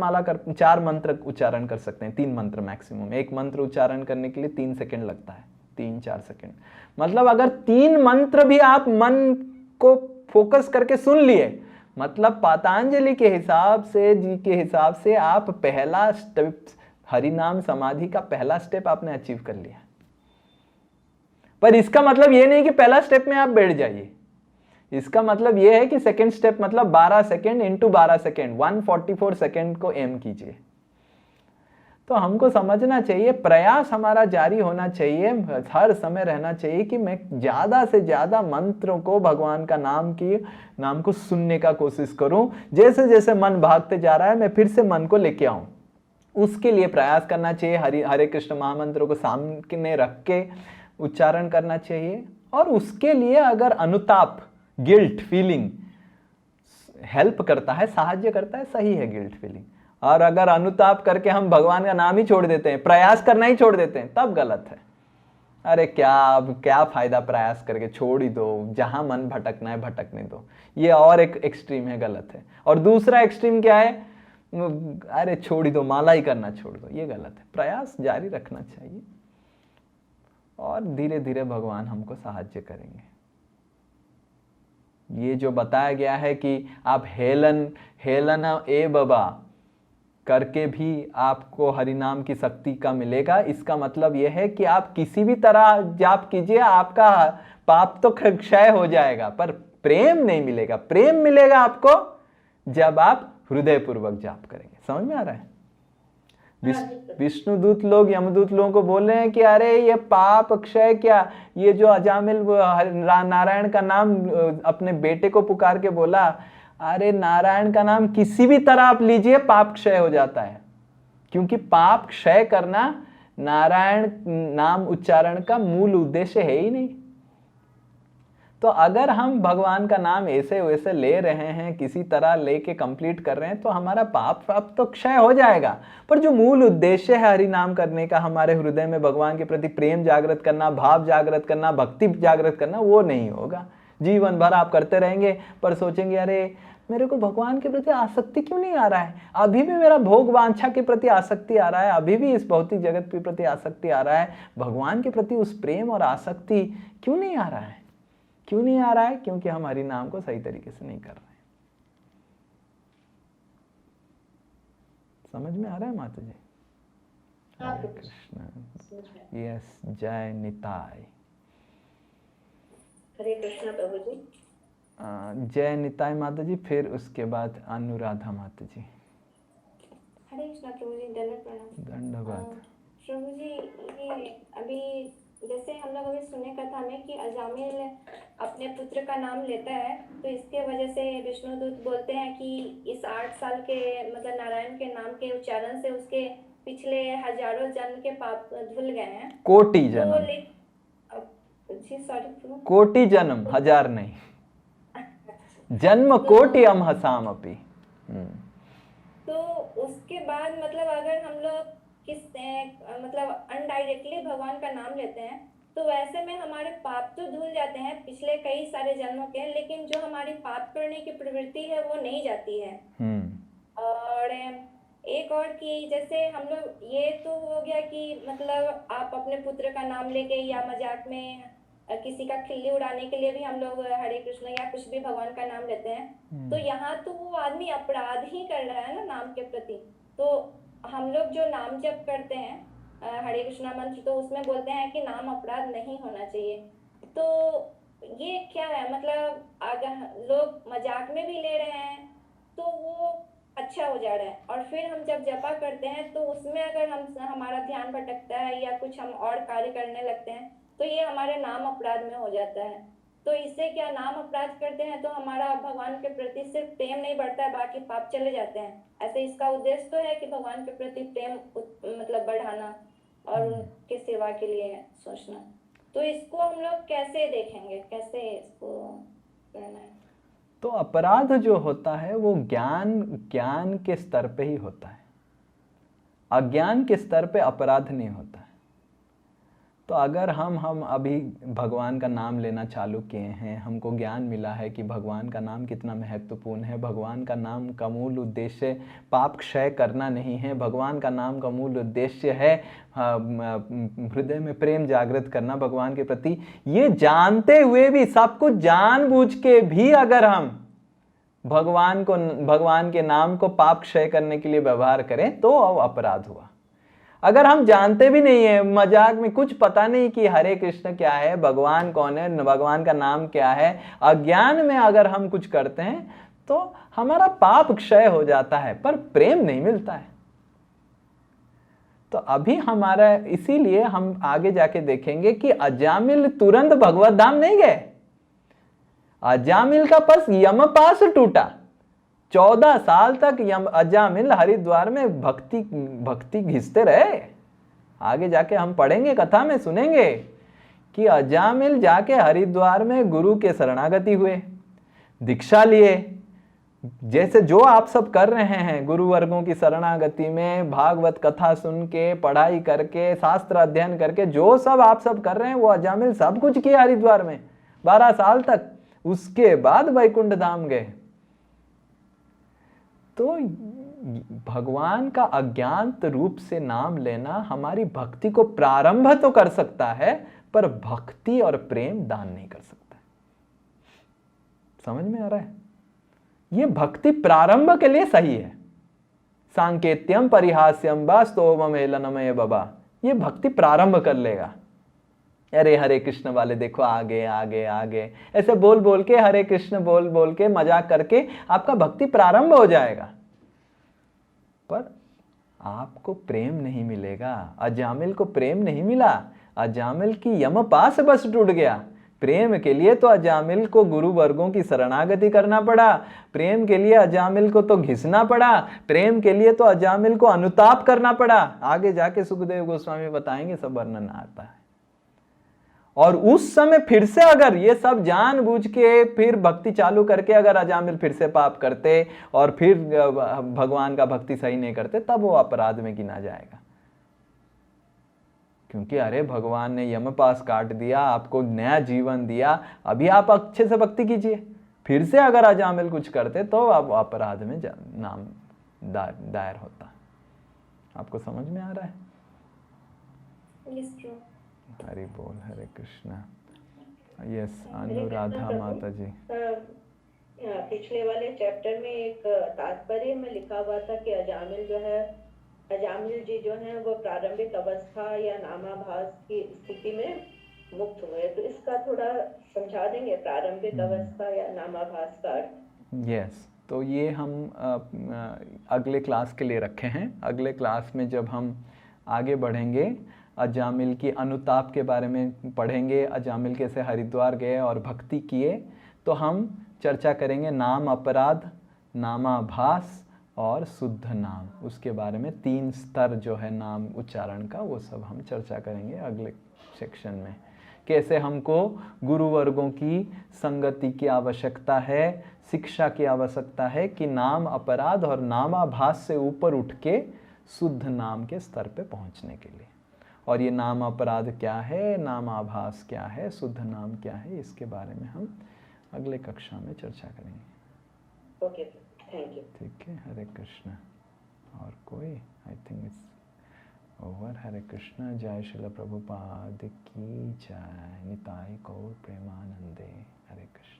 मंत्र उच्चारण कर सकते हैं, 3 मंत्र मैक्सिमम। एक मंत्र उच्चारण करने के लिए 3 सेकंड लगता है, 3-4 सेकंड। मतलब अगर 3 मंत्र भी आप मन को फोकस करके सुन लिए, मतलब पातंजलि के हिसाब से आप पहला स्टेप, हरिनाम समाधि का पहला स्टेप आपने अचीव कर लिया। पर इसका मतलब यह नहीं कि पहला स्टेप में आप बैठ जाइए। इसका मतलब यह है कि सेकंड स्टेप मतलब 12 सेकंड इंटू 12 सेकंड, 144 सेकंड को एम कीजिए। तो हमको समझना चाहिए, प्रयास हमारा जारी होना चाहिए, हर समय रहना चाहिए कि मैं ज्यादा से ज्यादा मंत्रों को, भगवान का नाम को सुनने का कोशिश करूं। जैसे जैसे मन भागते जा रहा है, मैं फिर से मन को लेके आऊं, उसके लिए प्रयास करना चाहिए। हरे कृष्ण महामंत्रों को सामने रख के उच्चारण करना चाहिए। और उसके लिए अगर अनुताप, गिल्ट फीलिंग हेल्प करता है, साहाय्य करता है, सही है गिल्ट फीलिंग। और अगर अनुताप करके हम भगवान का नाम ही छोड़ देते हैं, प्रयास करना ही छोड़ देते हैं, तब गलत है। अरे क्या फायदा प्रयास करके, छोड़ ही दो, जहां मन भटकना है भटकने दो। ये और एक एक्सट्रीम है, गलत है। और दूसरा एक्सट्रीम क्या है, अरे छोड़ ही दो, माला ही करना छोड़ दो, ये गलत है। प्रयास जारी रखना चाहिए और धीरे धीरे भगवान हमको साहाय्य करेंगे। ये जो बताया गया है कि आप हेलन ए बाबा करके भी आपको हरिनाम की शक्ति का मिलेगा, इसका मतलब यह है कि आप किसी भी तरह जाप कीजिए, आपका पाप तो क्षय हो जाएगा, पर प्रेम नहीं मिलेगा। प्रेम मिलेगा आपको जब आप हृदय पूर्वक जाप करेंगे। समझ में आ रहा है? विष्णुदूत लोग यमदूत लोगों को बोल रहे हैं कि अरे ये पाप क्षय क्या, ये जो अजामिल नारायण का नाम अपने बेटे को पुकार के बोला, अरे नारायण का नाम किसी भी तरह आप लीजिए, पाप क्षय हो जाता है। क्योंकि पाप क्षय करना नारायण नाम उच्चारण का मूल उद्देश्य है ही नहीं। तो अगर हम भगवान का नाम ऐसे वैसे ले रहे हैं, किसी तरह लेके कंप्लीट कर रहे हैं, तो हमारा पाप तो क्षय हो जाएगा, पर जो मूल उद्देश्य है हरि नाम करने का, हमारे हृदय में भगवान के प्रति प्रेम जागृत करना, भाव जागृत करना, भक्ति जागृत करना, वो नहीं होगा। जीवन भर आप करते रहेंगे, पर सोचेंगे अरे मेरे को भगवान के प्रति आसक्ति क्यों नहीं आ रहा है, अभी भी मेरा भोग वांछा के प्रति आसक्ति आ रहा है, अभी भी इस भौतिक जगत के प्रति आसक्ति आ रहा है, भगवान के प्रति उस प्रेम और आसक्ति क्यों नहीं आ रहा है? क्यों नहीं आ रहा है? क्योंकि हम हरि नाम को सही तरीके से नहीं कर रहे हैं। समझ में आ रहा है माता जी? हरे कृष्ण। यस, जय निताई। हरे कृष्णा प्रभु जी। जय निताई माता जी, फिर उसके बाद अनुराधा माता जी। हरे कृष्णा प्रभु जी, दंडवत प्रणाम। धन्यवाद। प्रभु जी, ये अभी जैसे हम लोग अभी सुने कथा में कि अजामिल अपने पुत्र का नाम लेता है, तो इसके वजह से विष्णुदूत बोलते हैं कि इस 8 साल के मतलब नारायण के नाम के उच्चारण से उसके पिछले हजारों जन्म के पाप धुल गए हैं। कोटि तो जन्म, जी सॉरी, कोटि जन्म, हजार नहीं, जन्म कोटि हम हसाम अपी। तो उसके बाद मतलब अगर हम लोग मतलब अनडायरेक्टली भगवान का नाम लेते हैं, तो वैसे में हमारे पाप तो धुल जाते हैं पिछले कई सारे जन्मों के, लेकिन जो हमारी पाप करने की प्रवृत्ति है वो नहीं जाती है। और एक और कि जैसे हम लोग, ये तो हो गया कि मतलब आप अपने पुत्र का नाम लेके या मजाक में किसी का खिल्ली उड़ाने के लिए भी हम लोग हरे कृष्ण या कुछ भी भगवान का नाम लेते हैं। तो यहाँ तो वो आदमी अपराध ही कर रहा है ना नाम के प्रति। तो हम लोग जो नाम जप करते हैं हरे कृष्णा मंत्र, तो उसमें बोलते हैं कि नाम अपराध नहीं होना चाहिए। तो ये क्या है, मतलब अगर लोग मजाक में भी ले रहे हैं तो वो अच्छा हो जा रहा है, और फिर हम जब जपा करते हैं तो उसमें अगर हमारा ध्यान भटकता है या कुछ हम और कार्य करने लगते हैं तो ये हमारे नाम अपराध में हो जाता है। तो इससे क्या, नाम अपराध करते हैं तो हमारा भगवान के प्रति सिर्फ प्रेम नहीं बढ़ता है, बाकी पाप चले जाते हैं। ऐसे इसका उद्देश्य तो है कि भगवान के प्रति प्रेम मतलब बढ़ाना और उनके सेवा के लिए सोचना। तो इसको हम लोग कैसे देखेंगे, कैसे इसको करना है? तो अपराध जो होता है वो ज्ञान के स्तर पे ही होता है, अज्ञान के स्तर पे अपराध नहीं होता है। तो अगर हम अभी भगवान का नाम लेना चालू किए हैं, हमको ज्ञान मिला है कि भगवान का नाम कितना महत्वपूर्ण है, भगवान का नाम का मूल उद्देश्य पाप क्षय करना नहीं है, भगवान का नाम का मूल उद्देश्य है हृदय में प्रेम जागृत करना भगवान के प्रति। ये जानते हुए भी, सब कुछ जानबूझ के भी अगर हम भगवान के नाम को पाप क्षय करने के लिए व्यवहार करें तो अपराध हुआ। अगर हम जानते भी नहीं है, मजाक में कुछ पता नहीं कि हरे कृष्ण क्या है, भगवान कौन है, भगवान का नाम क्या है, अज्ञान में अगर हम कुछ करते हैं तो हमारा पाप क्षय हो जाता है, पर प्रेम नहीं मिलता है। तो अभी हमारा, इसीलिए हम आगे जाके देखेंगे कि अजामिल तुरंत भगवत धाम नहीं गए। अजामिल का बस यमपास टूटा। 14 साल तक अजामिल हरिद्वार में भक्ति घिसते रहे। आगे जाके हम पढ़ेंगे, कथा में सुनेंगे कि अजामिल जाके हरिद्वार में गुरु के शरणागति हुए, दीक्षा लिए। जैसे जो आप सब कर रहे हैं, गुरु वर्गों की शरणागति में भागवत कथा सुन के, पढ़ाई करके, शास्त्र अध्ययन करके, जो सब आप सब कर रहे हैं वो अजामिल सब कुछ किया हरिद्वार में 12 साल तक। उसके बाद वैकुंठ धाम गए। तो भगवान का अज्ञात रूप से नाम लेना हमारी भक्ति को प्रारंभ तो कर सकता है, पर भक्ति और प्रेम दान नहीं कर सकता। समझ में आ रहा है? ये भक्ति प्रारंभ के लिए सही है। सांकेत्यम परिहास्यम वा स्तोमम हेलनमय बाबा, ये भक्ति प्रारंभ कर लेगा। अरे हरे कृष्ण वाले देखो आगे आगे आगे, ऐसे बोल बोल के, हरे कृष्ण बोल बोल के, मजाक करके आपका भक्ति प्रारंभ हो जाएगा, पर आपको प्रेम नहीं मिलेगा। अजामिल को प्रेम नहीं मिला, अजामिल की यमपास बस टूट गया। प्रेम के लिए तो अजामिल को गुरु वर्गों की शरणागति करना पड़ा, प्रेम के लिए अजामिल को तो घिसना पड़ा, प्रेम के लिए तो अजामिल को अनुताप करना पड़ा। आगे जाके सुखदेव गोस्वामी बताएंगे, सब वर्णन आता है। और उस समय फिर से अगर ये सब जानबूझ के फिर भक्ति चालू करके अगर अजामिल फिर से पाप करते और फिर भगवान का भक्ति सही नहीं करते, तब वो अपराध में गिना जाएगा। क्योंकि अरे भगवान ने यमपास काट दिया, आपको नया जीवन दिया, अभी आप अच्छे से भक्ति कीजिए। फिर से अगर अजामिल कुछ करते तो अब अपराध में नाम दायर होता। आपको समझ में आ रहा है? yes, हरि बोल, हरे कृष्णा। यस, अनुराधा माता जी। पिछले वाले चैप्टर में एक तात्पर्य में लिखा हुआ था कि अजामिल जो है, अजामिल जी जो है वो प्रारंभिक अवस्था या नामाभास की स्थिति में मुक्त हुए। तो इसका थोड़ा समझा देंगे, प्रारंभिक अवस्था या नामाभास का अर्थ। यस, तो ये हम अगले क्लास के लिए रखे हैं। अगले क्लास में जब हम आगे बढ़ेंगे, अजामिल की अनुताप के बारे में पढ़ेंगे, अजामिल कैसे हरिद्वार गए और भक्ति किए, तो हम चर्चा करेंगे नाम अपराध, नामाभास और शुद्ध नाम। उसके बारे में 3 स्तर जो है नाम उच्चारण का, वो सब हम चर्चा करेंगे अगले सेक्शन में। कैसे हमको गुरुवर्गों की संगति की आवश्यकता है, शिक्षा की आवश्यकता है कि नाम अपराध और नामाभास से ऊपर उठ के शुद्ध नाम के स्तर पे पहुंचने के लिए। और ये नाम अपराध क्या है, नाम आभास क्या है, शुद्ध नाम क्या है, इसके बारे में हम अगले कक्षा में चर्चा करेंगे। Okay, thank you. ठीक है, हरे कृष्ण। और कोई? I think it's over. Hare Krishna. जय श्रील प्रभुपाद की जय। निताई गौर प्रेमानंदे। हरे कृष्ण।